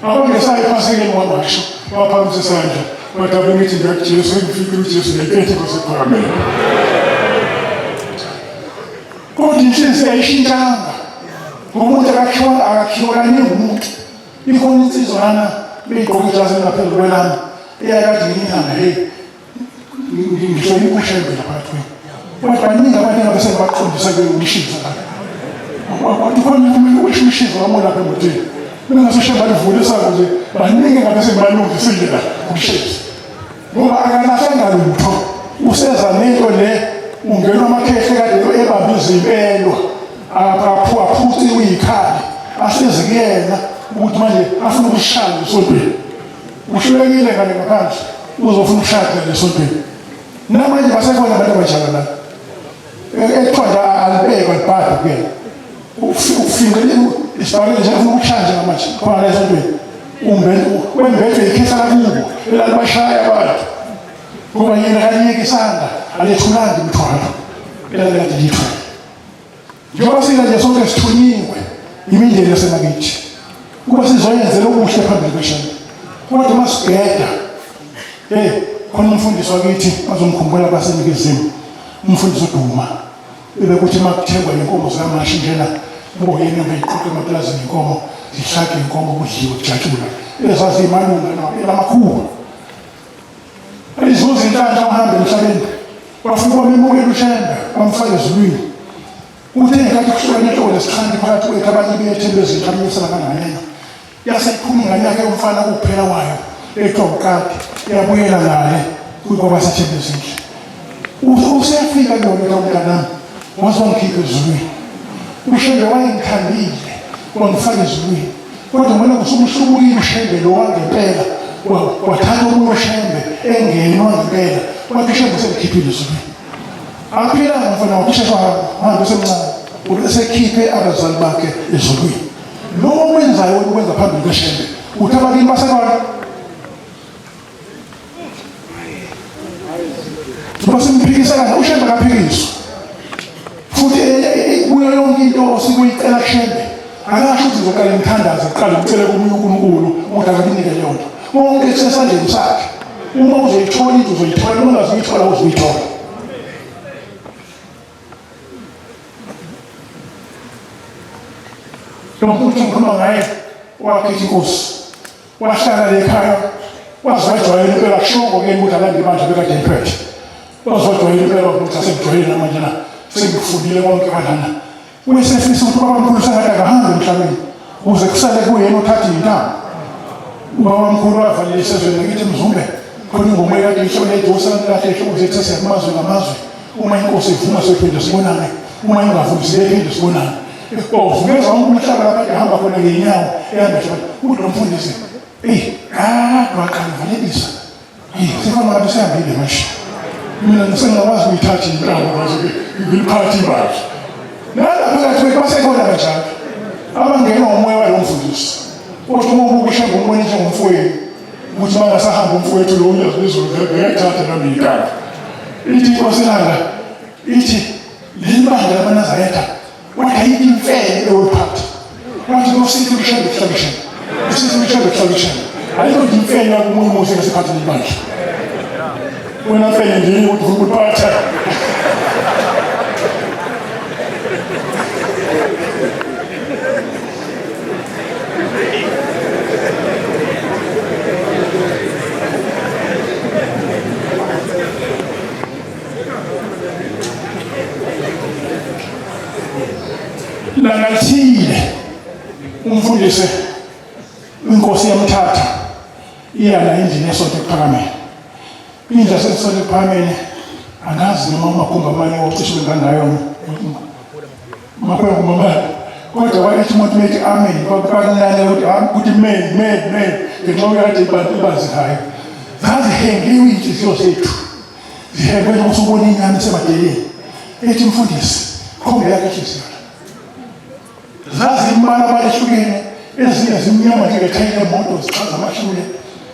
abangesayo ePhasikeni kwaMasha waphakamisa isandla wathi abengithi ngakuJesu engifikile uJesu ngePentecost ePhakameni kodwa inhliziyo ayishintshanga umuntu akakhiwelani ngumuntu ikhona insizwana beyigqoka ijazi ngaphezulu kwelami eyakade nginyanga ngisho ikusha empela phakathi kwenu kodwa baningi abantu engabe sebaqondisa umshiza wathi khona umuntu weshishiza wamo lapha emotweni bengasoshe balivule isako nje baningi engabe sebalungisile la umshiza ngoba akalahlanga lutho useza nento le ungenwa amakhehle kade ebambe izimpelwa aphuthiwe ikhali ahlezi kuyena ukuthi manje afuna ukushaya esontweni uhlulekile ngale ngaphandle uzofuna ukushaya esontweni namanje basekhona abantu abajala la ekuthiwa alibekwa libhada kuyena ufingele isibhalile nje afuna ukushaya nje manje khona la esontweni wembethe ikhesa lakubo elalibashaya abantu ngoba yena kanyeke isandla alethulanga imithwalo elalekade lithwele. Njengoba sina nje sonke sithunyiwe imindeni yasemakithi kuba sizoyenzela okuhle phambili kweshembe, kodwa masigeda khona umfundisi wakithi azomkhumbula baseNingizimu, umfundisi uDuma, ebekuthi makuthengwa inkomo zikaMashi njena mboyeni ngayiqoqa emaplazini inkomo zihlake inkomo kudliwe kujatshula ezaziyimalunga elamakhulu alizuza inhlanhla uhambe emhlabeni wafika wamemukela uShembe wamfaka ezulwini. Uthe ngathi kuhlukane enhloko lesikhandi phakathi kwethu abanye bethembe ezinhlanganisela kanganeno yaseyiphuma ingane yakhe umfana kuphela wayo ethiwa uKati yabuyela ngale kuyikoba sathembe ezinhle. Useyafika kuyona umntanami wazongikhipha ezulwini. uShembe wayengithandile wangifaka ezulwini, kodwa mina ngusumhlubukile uShembe lo wangempela wathatha omunye uShembe engene wangempela wathi uShembe semkhiphile ezulwini. Aphilanga mfana wakhe wahambe semncane usekhiphe abazali bakhe ezulwini. Lo owenzayo ukwenza phambili kweShembe uthi abakini basekhona ngoba simphikisana uShembe akaphikiswa futhi kuyo yonke into sikuyicela kuShembe akasho ukuthi uzoqala imthandazo uqala ucele komunye uNkulunkulu ukuthi akakunike leyo nto. Konke kusesandleni sakhe. Uma uzoyithola into uzoyithola, uma ungazoyithola uzoyithola. Umuntu ngikhuluma ngaye wakhetha inkosi wahlala ekhaya wazwajwayela impela kushongo-ke ukuthi alande ibandla bekade emphethe wazwajwayela impela ukuthi asengijwayele namanje na sengikufundile konke kalana wesefisa ukuthi ubabamkhulu sengathi akahambe emhlabeni ukuze kusale kuyena othatha iy'ntambo. Ubabamkhulu wavalile isezweni ngakithi eMzumbe khona ingoma ekade ihlole eDosanlahle esho ukuthi ethese kumazwe ngamazwe uma inkosi ivuma sophinde sibonane, uma ingavumi siphinde sibonane. Uveza wonke umhlaba lapha ehamba khona ngeenyawo ehamba nje uthi nomfundisi waqalivalelisa sifana ngathi sihambile manje mina ngisengakwazi ukuyithatha intambo manje ngiliphathe imali nalapha phakathi basekhona kanjalo abangenwa umoya walo mfundisi uthi uma ubuka uShembe umbone njengomfowethu ukuthi mangasahamba umfowethu lo uyazizwa ngekuthatha nami inkani. Ithi inkosi langa ithi lelibandla labanazayetha wathi ayikho imfene ewephathi wathi usithi uShembe kuhlabishana usithi uShembe kuhlabishana ayikho imfene yakumunye umuntu ngesikhathi libandla wena mfene nje ukuthi ukuphatha langathile umfundisi inkosi yamthatha iyala endlini yesonto ephakameni. Indlu yesonto ephakameni angazi noma umakhumba amanye ocishe ngangayo makhulu ngumama kodwa wayethi umuntu methi amen kwakuqalana ukuthi men ngenxa yokuthi ibanzi hayo zazihengiwe inhliziyo zethu zihengwe ukuthi ubone inyama semadeleni ethi mfundisi khombe yakhe inhliziyo zazi imana abaleshukene ezinye zimnyama njengethayile emoto zichaza amashule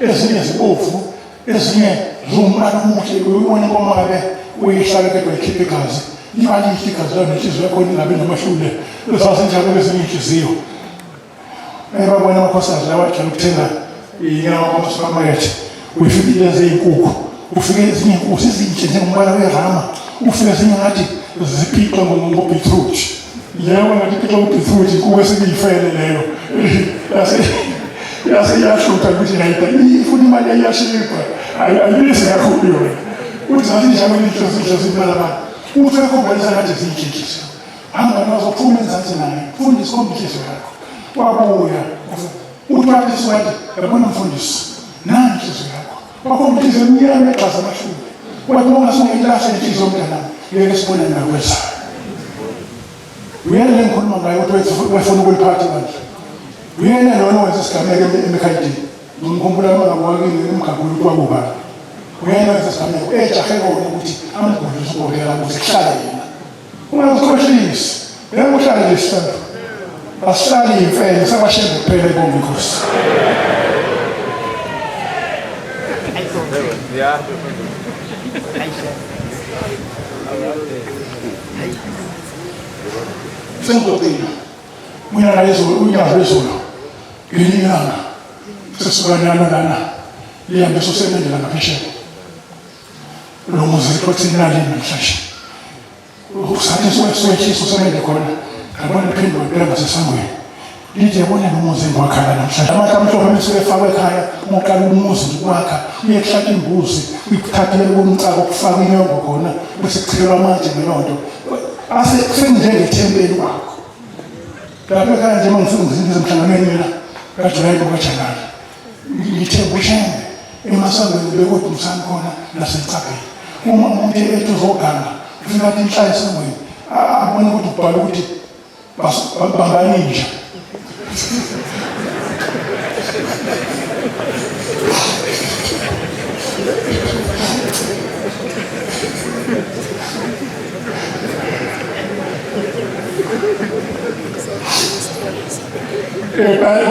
ezinye zibovu ezinye zombala omuhle uyibona inkomo ngabe uyihlala kodwa ikhiphe igazi libalihle igazi layo nenhliziyo yakho ingabe namashule ezazinjalo kwezinye inhliziyo. Babona amakhosazi lawa ajala ukuthenga inyama kwamasupermarket ufike lezi inkukhu ufike ezinye inkukhu ezinhle njengombala werama ufike ezinye ngathi ziphiqwa ngobhitruthi leyo ngathi phela ubhitruthi kuwe sekuyifele leyo yasiyashutha ukuthi nayita ifuna imali ayashipha ayibisi kakhulu yona uthi zathi njalo inhliziyo zimala abantu uthi akhombisa ngathi zinhliziyo hamba nazophuma enzansi naye mfundisi khomba inhliziyo yakho wabuya uthi wathi wathi yabona mfundisi nani inhliziyo yakho wakhomba inhliziyo emnyama egaza amashule wathi ungasungayilahla inhliziyo yomntanami ngeke sibone nakwezayo. Uyena lengikhuluma ngayo ukuthi wefuna ukuliphatha manje. Uyena lona wenza isigameko emikhayidini. Ngikhumbula mangabwakile emgaqweni kwakuba. Uyena wenza isigameko ejaheko ukuthi amguli uzobhekela ukuthi kuhlala yena. Ungazikhohlisi. Yebo uhlala nje isihlalo. Asihlali imfene sabashembe kuphela ibonga inkosi. Yeah. Sengqoqile mina nayizolo unyaka lezolo ngelilanga sesibanana lana lihambe sosemendela ngaphesheya lo muzi ekhothini nalini namhlanje usathi soyehliso semende khona ngabona iphindwa impela ngasesangweni lithi yabona lo muzi engiwakhala namhlanje amanye amhlophe mesuke efakwe ekhaya ngoqala umuzi ukwakha uyehlala imbuzi uyithathele kumcako kufaka inyongo khona bese kuchelwa amatshe ngelonto senjengethempeli kwakho lapho ekhaya nje mangifika ngizinto emhlanganweni mina kaJulayi kaJanuwari ngithe bushenge emasangweni bekuthi umsana khona nasecabheni uma umuntu ethi uzoganga ufika athi inhlaya esangweni abone ukuthi ubhala ukuthi banganinja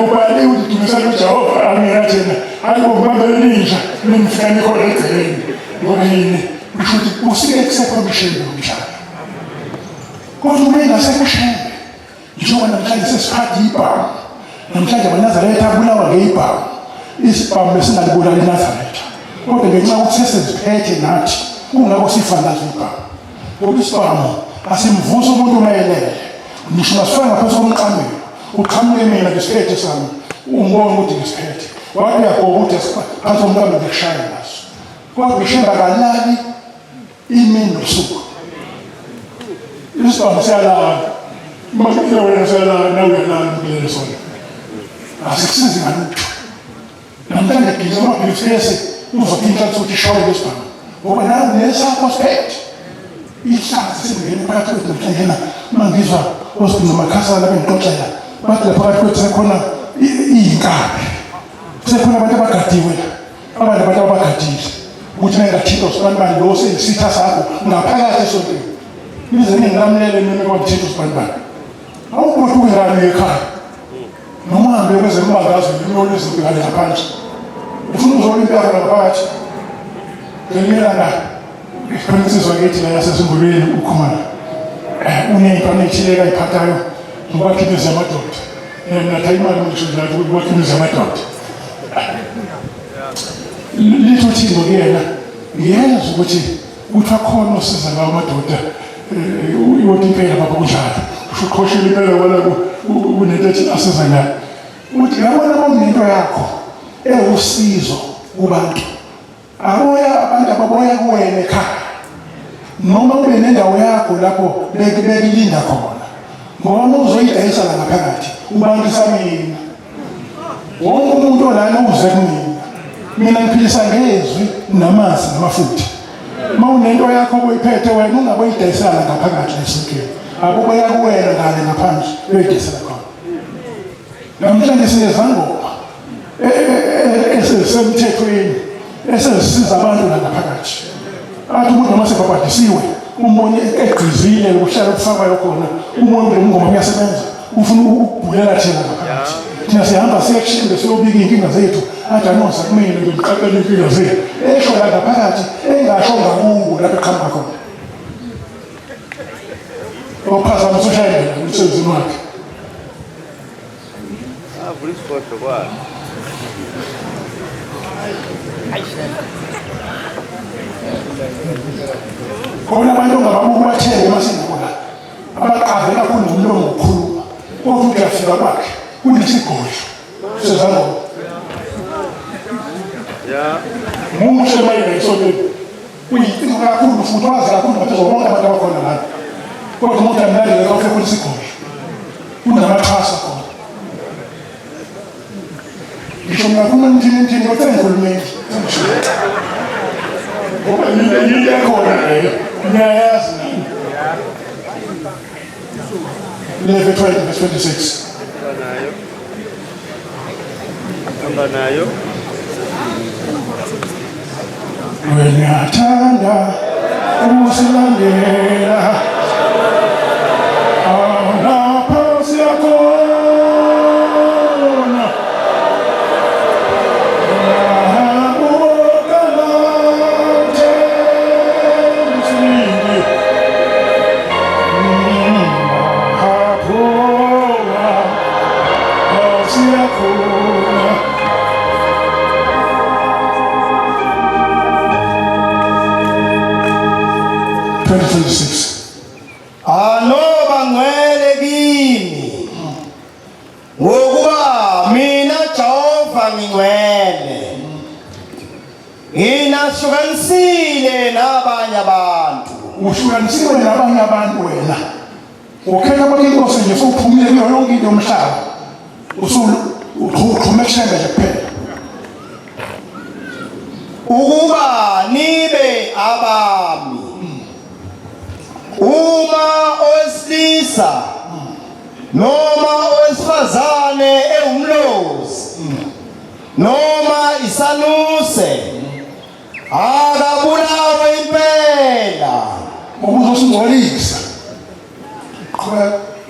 ubani udidumisana uJehova anginathena ayibomabeleninja nimfika nikhona egcekeni ngoba yini kusho ukuthi usike kusekho mshebe umshado kodwa uma engasekushebe njengoba namhlanje sesiphatha ibhamu namhlanje abanazaretha abulawa ngeyibhamu isibhamu besingalibulali inazaretha kodwa ngenxa yokuthi sesiziphethe nathi kungako sifa nazo ibhamu ngoba isibhamu asimvusa umuntu umayelele ngisho nasifaka ngaphansi komqamelo uqhamuke mina ngesiphethe sami ungibona ukuthi ngesiphethe wathi uyabhoko ukuthi phansi komqamelo ngikushaya naso kodwa ngishemba kalali imini nosuku isibhamu siyalala makile wena siyalala nawe uyalala kulelo sona asikusizi ngalutho namhlanje giza amabhilifesi uzophinda ukuthi shawe lesibhamu ngoba nawe nesakho siphethe ihlaza singene phakathi kwethu namhlanje mangizwa osiphi namakhasana bengixoxela bathi lapha phakathi kwethu sekhona iy'nkabi sekhona abantu abagadiwe abantu abagadile ukuthi mengathintwa sibanibani lo siyisitha sakho ngaphakathi esontweni lize ningilamulele mina kwakuthintwa sibanibani awukhothi ukungani ekhaya noma uhambe kwezembangazo limiyolo izinto ngale ngaphandle ufuna uzola impela ngaphakathi ngelingelanga ikhoninsizwa ngethi la yasezingulweni ukhumana uney'ntwana ey'thileka ayiphathayo ngokwakhiqiza amadoda natha imali ngisho njalo ngokwakhiqiza amadoda litho thimbo kuyena ngiyenza ukuthi akhona osiza ngawo amadoda iwothi impela baba kunjalo uqhoshela impela wala kunento ethi asiza ngayo uthi yabona bonento yakho ewusizo kubantu aboya abantu ababoya kuwena ekhaya noma ube nendawo yakho lapho bekulinda khona ngoba uzoyidayisa la ngaphakathi ubandisa mina wonke umuntu olana uze kumina mina ngiphilisa ngezwi namanzi namafutha uma unento yakho oyiphethe wena ungaboyidayisa la ngaphakathi esikeni aboboya kuwena ngale ngaphandle uyoyidayisela khona namhlanje sinezangoma esesemthethweni esesiza abantu la ngaphakathi athi umuntu noma sebabhadisiwe umbone egqizile ukuhlala kufakayo khona umuntu ngoma kuyasebenza ufuna ukubhulela thina ngaphakathi thina sihamba siyekushinde siyobika iy'nkinga zethu athi anoza kumina ngiqaqela iy'nkinga zethu esho la ngaphakathi engasho ngakubo lapho eqhamuka khona ophazamisa ushayela emsebenzini wakhe avula isigodo kwakhe khona abantu ongababuka bathenge emasingabona abaqave kakhulu ngomlomo ngokukhuluma kodwa uyafika kwakhe kunesigodlo sezangoma muhle mayina isonto uyinkinga kakhulu futhi wazi kakhulu ngaphezu bonke abantu abakhona lana kodwa umuntu amlalele kawufike kunesigodlo kunamaxhasa khona ngisho ngingafuna nithini kodwa engikhulumeni ngoba yini yakhona leyo ngiyayazi nami 11:20-26 hamba nayo wena thanda ukusilandela lapha siyakhona ubokala 2026. anoba ngcwele kimi ngokuba mina Jehova ngingcwele nginahlukanisile nabanye abantu Uhlukanisiwe nabanye abantu wena. Ukhetha bonke inkosi nje futhi uphumile kuyo yonke into yomhlaba. Uthuma kushembe nje kuphela. ukuba nibe abami uma owesilisa noma owesifazane ewumlozi noma isanuse akabulawe impela Ubuzosingcolisa.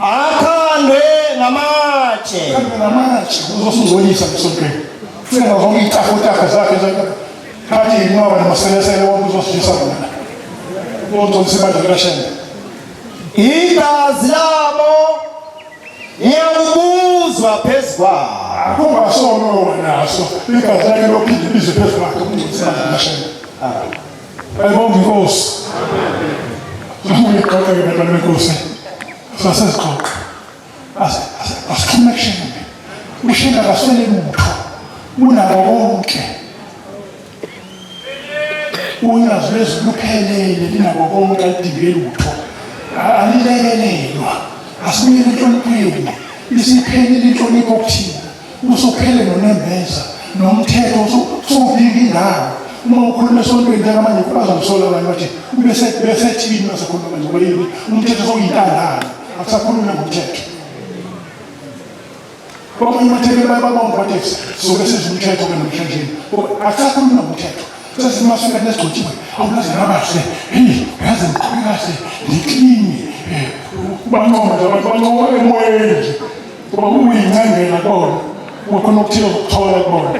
akhandwe ngamatshe Kanti namatshe uzosingcolisa ngesontweni. Funa zonke itafu zakhe zakhe. Hathi inqoba namaselesele wonke uzosishisa wona. Uzongcolisa ibandla likaShembe. igazi labo ngiyakubuzwa phezu kwabo Akungasono wanaso. Igazi lakhe lophinde lize phezu kwakhe ukungcolisa ibandla likaShembe. Ayibonge inkosi. Zokuyiqoqa ke bantwana benkosi. Sasezixoxa. Asixhume kuShembe. uShembe akaswele lutho. Unako konke. Unyazo lwezulu luphelele linako konke alidinge lutho. Alilekelelwa. Asibuyele enhlonipheni. Isiphelile inhlonipho kuthina. Usuphele nonembeza. Nomthetho usubika indawo. Uma ukhuluma esontweni njengamanje bazamsola abanye bathi besethini masekhuluma manje ngoba yini umthetho sokuyintandane akusakhulunywa ngomthetho. Kwamanye amathekeli bayababonga bathi soke senze umthetho ke namhlanje akusakhulunywa ngomthetho. Sesimasuka nesigcotshiwe awulaze nabahle yaze ngiqhubeke kahle ngiklini banqoma nje abantu banqoma emoyeni nje ngoba uyincangela kona ukhona okuthile ukuthola kubona.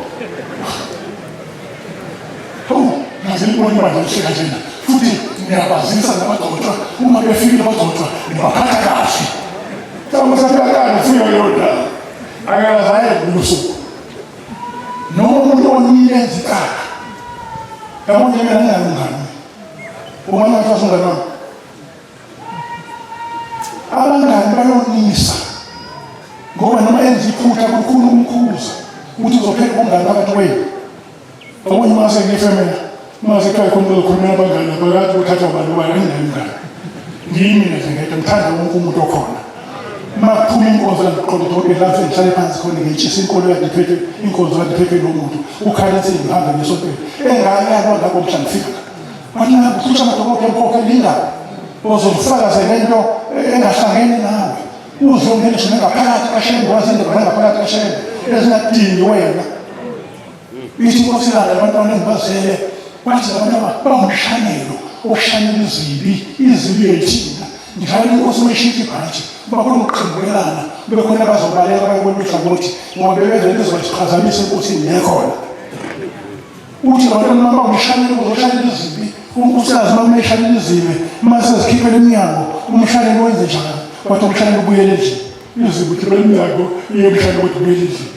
Ngizibona manje ngishika njena futhi ngiyabazisa nabagcotshwa uma befikile abagcotshwa ngibaphatha kahle. Kama sakakana fika yona akazaye lusuku noma umuntu oniyenza ikaka yabona mina ngiyalungana ubona ukuthi ungana abangani bayonisa ngoba noma enza iphutha kukhulu umkhuza ukuthi uzophela ubungani phakathi kwenu. Abanye mase ngifemela mase khaya khona uzokhuluma nabangani abakathi uthatha abantu bayangani ngimi nje ngithanda wonke umuntu okhona makuphuma inkonzo langiqonda ukuthi lapho ngihlale phansi khona ngitshisa inkolo yakhe iphethe inkonzo yakhe iphethe lo muntu ukhala ethi ngihamba ngesontweni engayakho lapho mhlangifika wathi ngakuthusha amadokotela emkhokhe lindawo ozofakaza lento engahlangene nawe uzongena ngisho ngaphakathi kaShembe wazindaba ngaphakathi kaShembe ezingadingi wena. Ithi inkosi lana abantwana engibazele wathi abantu bangumshanelo okushanela izibi yethina njalo inkosi mayishika ibhanti bakhona ukuqhengelana bekhona abazobaleka bayibonisa ukuthi ngoba bebeze bezosiphazamisa enkosini nekhona uthi abantu noma bangumshanelo uzoshanela izibi unkosikazi uma eshanela izibi mase zikhiphela eminyango umshanelo wenze njalo wathi umshanelo ubuyele endlini izibi ukhiphela eminyango iye umshanelo ukuthi ubuyele endlini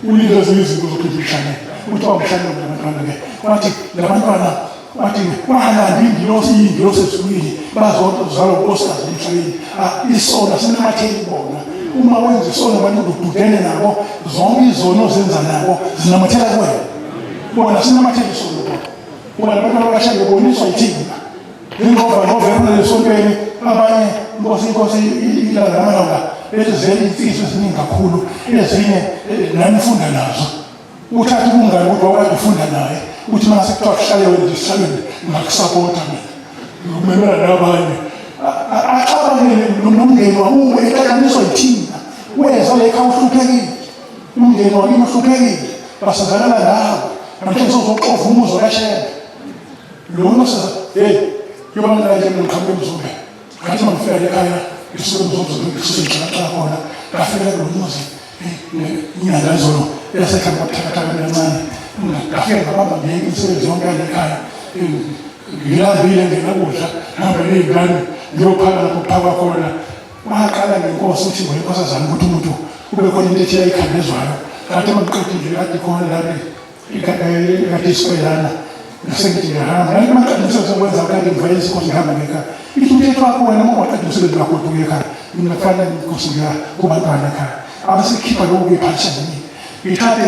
ulinde izinto zokuthi umshanelo uthi wamshanelo labantwana ke wathi labantwana wathi wahalanda ingilosi esulwini bazozalwa unkosikazi emhlabeni isono sinamatheli bona uma wenza isono abantu ududene nabo zonke izono zenza nabo zinamathela kuwena bona sinamatheli isono bona labantwana bakaShembe boniswa ithina ingova lesontweni abanye inkosi ilanga lamalanga bezizele imfiso eziningi kakhulu ezinye nami funda nazo uthatha ubungane ukuthi wakade ufunda naye uthi mase kuthiwa kuhlale wena nje sihlalweni ngakusapota mina umemela nabanye abanye nomndeni wakuwe exakaniswa yithina weza lekha uhluphekile umndeni wakini uhluphekile basazalana nawe namhlanje sozoxova umuzo kaShembe lona sasa yobana nje ngikhambe emzumbe ngathi mangifika ekhaya isuke emzumbe ngisuke khona ngafika kulomuzi inyanga izolo yasekhaya kwathakathaka kancane ngafika ngabamba ngeke imisebenzi yonke ekhaya ngilambile ngenakudla hamba ney'ngane ngiyophaka lapho kuphakwa khona waqala ngenkosi uthi ngoyinkosazana ukuthi umuntu kube khona into ethi yayikhandezwayo kade mangiqedile kade khona lapho ikade isikwelana Nasengithi ngiyahamba nami maqala ngisezokwenza kanti ngivele isikole ngihamba ngekhaya ithi umthetho wakho wena uma waqeda umsebenzi wakho ubuye ekhaya ngingafanele inkosi ngiya kubantwana ekhaya abasikhipha lokhu kuyiphathisha nini ngithathe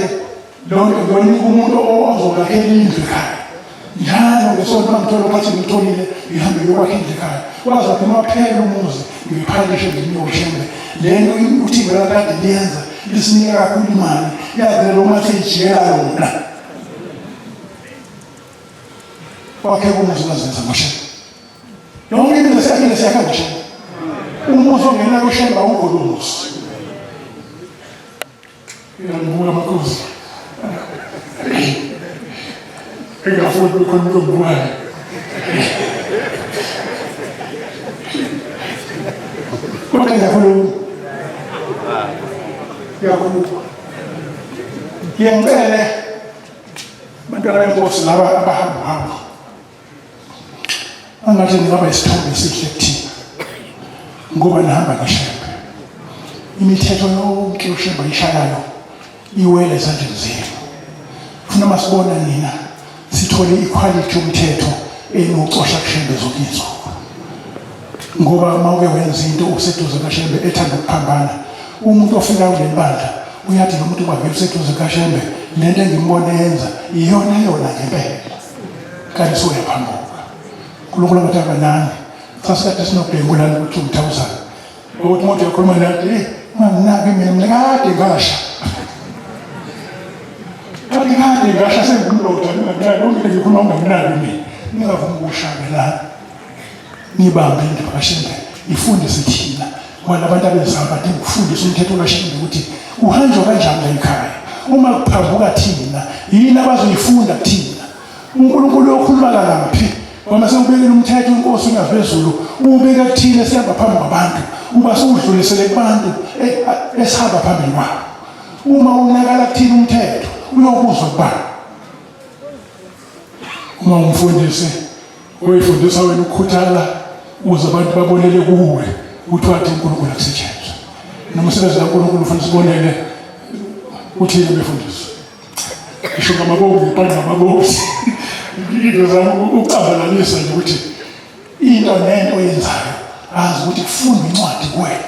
lonke ngiyonika umuntu ozokwakha indlu ekhaya njalo ngesonto mangithola ukuthi ngitholile ngihambe ngiyokwakha indlu ekhaya kwazi wakhe maphela umuzi ngiyiphakishe ngiyowushembe lento uthi ngela kade liyenza lisinika kakhulu imali yazelo mathi ijiyela yona wakhe umuzi ngazenza ngoshembe yonke into lesiyakhe siyakha ngoshembe umuzi ongena kushemba unkulunkulu ngiyabonga makhosi engafuni ukukhona umbukwayo kodwa ngiyafuna ngiyangicele bantwana benkosi laba abahamba angathi ngingaba isithombe esihle kuthina ngoba nihamba ngeshembe imithetho yonke ushemba ishayayo iwele ezandleni zenu funa masibona nina sithole iquality yomthetho enocosha kushembe zonke insuku ngoba uma uke wenza into useduze kashembe ethanda ukuphambana umuntu ofika kule bandla uyathi lo muntu ubavela useduze kashembe lento engimbone yenza iyona ngempela kanti soyaphambuka kulokulo ngathi abanani sasikade sinobhengulana ukuthi umthawuzana ukuthi umuntu yakhuluma nathi manginaki mina kade ngasha kade ngasha sengumloda mina lonke ngikhuluma ungaminaki mina ningavuma ukushabelana nibambe indaba kashembe ifundise thina ngoba abantu abezaba badinga ukufundisa umthetho kashembe ukuthi uhanjwa kanjani la ekhaya uma kuphambuka thina yini abazoyifunda thina uNkulunkulu uyokhuluma laphi uma sewubekela umthetho inkosi ngaphezulu ubeka kuthina sihamba phambi kwabantu uba sewudlulisele kubantu esihamba phambili kwabo uma unakala kuthina umthetho uyobuzwa kubani uma umfundisi uyifundisa wena ukukhuthala uze abantu babonele kuwe ukuthi wathi uNkulunkulu akusetshenzwe nomsebenzi kaNkulunkulu ufuna sibonele uthini befundiswa isho ngamabovu ibhanga ngamabovu into zami ukucabalalisa nje ukuthi into nento oyenzayo azi ukuthi kufunda incwadi kuwena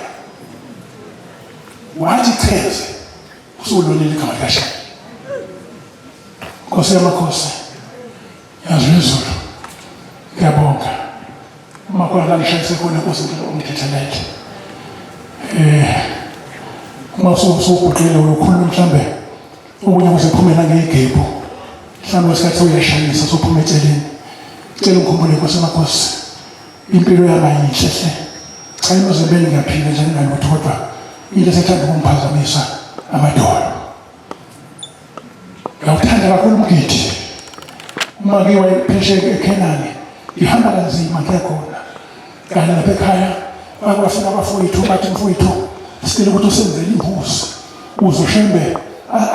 wathi cheze usulonile igama likaShembe Nkosi yamakhosi yazizulu ngiyabonga uma khona la ngishayise khona Nkosi ongithethelele uma usubhuqile uyokhuluma mhlambe okunye kuzephumela ngegebhu mhlawumbe wesikhathi uyashayisa sophuma eceleni cela ukukhumbule Nkosi yamakhosi impilo yami yinhle cha imozembeni ngiyaphila nje ngalutho kodwa into esethanda ukumphazamisa amadolo ngawuthanda kakhulu umgidi uma ngiwa phesheya eKhenani ngihamba kanzima ngiyakhona kanti lapha ekhaya bafuna abafowethu bathi mfowethu sicela ukuthi usenzele imbuzi uzoshembe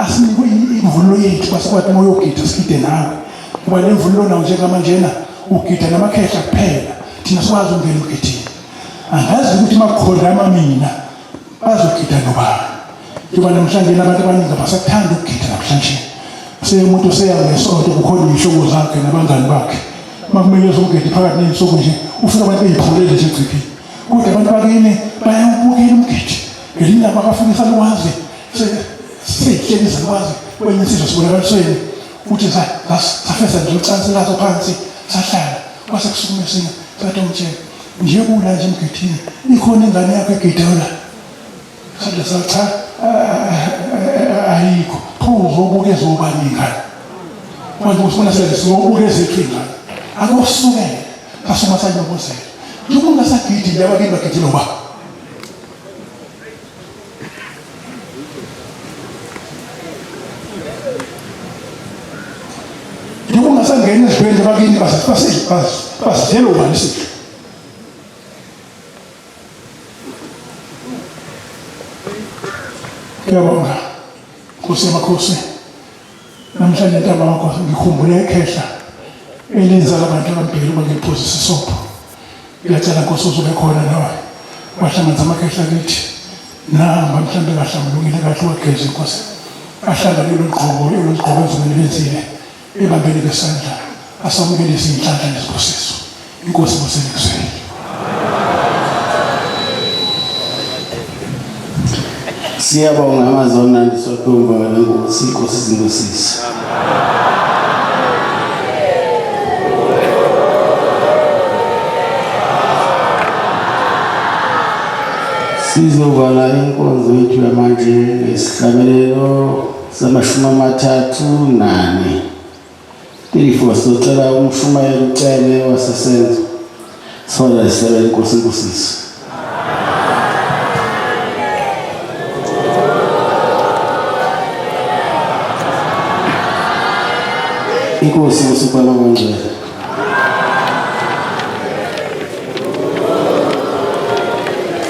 asinikwe imvunulo yethu basikwathi uma uyogida sigide nawe ngoba le mvunulo nawo njengamanjena ugida namakhehla kuphela thina sikwazi ungena emgidini angazi ukuthi makukhona mina bazogida nobani njengoba namhlanje abantu abaningi abasakuthanda ukugida namhlanje umuntu seyangesonto kukhona izihlobo zakhe nabangani bakhe makumele uzogida phakathi nensuku nje ufika abantu beyiphulele nje egcikini kodwa abantu bakini bayawubukela umgidi ngelinye abafundisa lwazi sihleli zakwazi kwenye insizwa sibonakalisweni uthi safesa nje ucansi lazo phansi sahlala kwase kusukume singa sathi umtshela nje kula nje emgidini ikhona ingane yakho egidola sadla sacha ayikho uzobukezwa ubani ingane manje usifuna sele sizobukezwa ethu ingane akusukele asoma sanyobozela njengoba ungasagidi laba ke bagidi noba njengoba ungasangena ezibhedlela bakini basithela ubani sithi ngiyabonga Nkosi yamakhosi namhlanje ntaba wakho ngikhumbule ekhehla elenza abantu abambili uma ngiphosisa isopho ngiyacela Nkosi uzobe khona nawe wahlanganisa amakhehla kithi namba mhlambe kahlangulungile kahle wageza Nkosi ahlala lelo gqobo ezomele lenzile ebambeni besandla asamukelise inhlanhla nezibusiso. Inkosi ibusekuseni. Siyabonga amazonandi sotumba lenkosi inkosi izingosisi. Sizovala inkonzo yethu yamanje ngesihlabelelo sama-34. 34 sicela umshumayeli ucele wasesenzo sola isebele inkosi inkosisi. Inkosi uSuphana Mangcwele.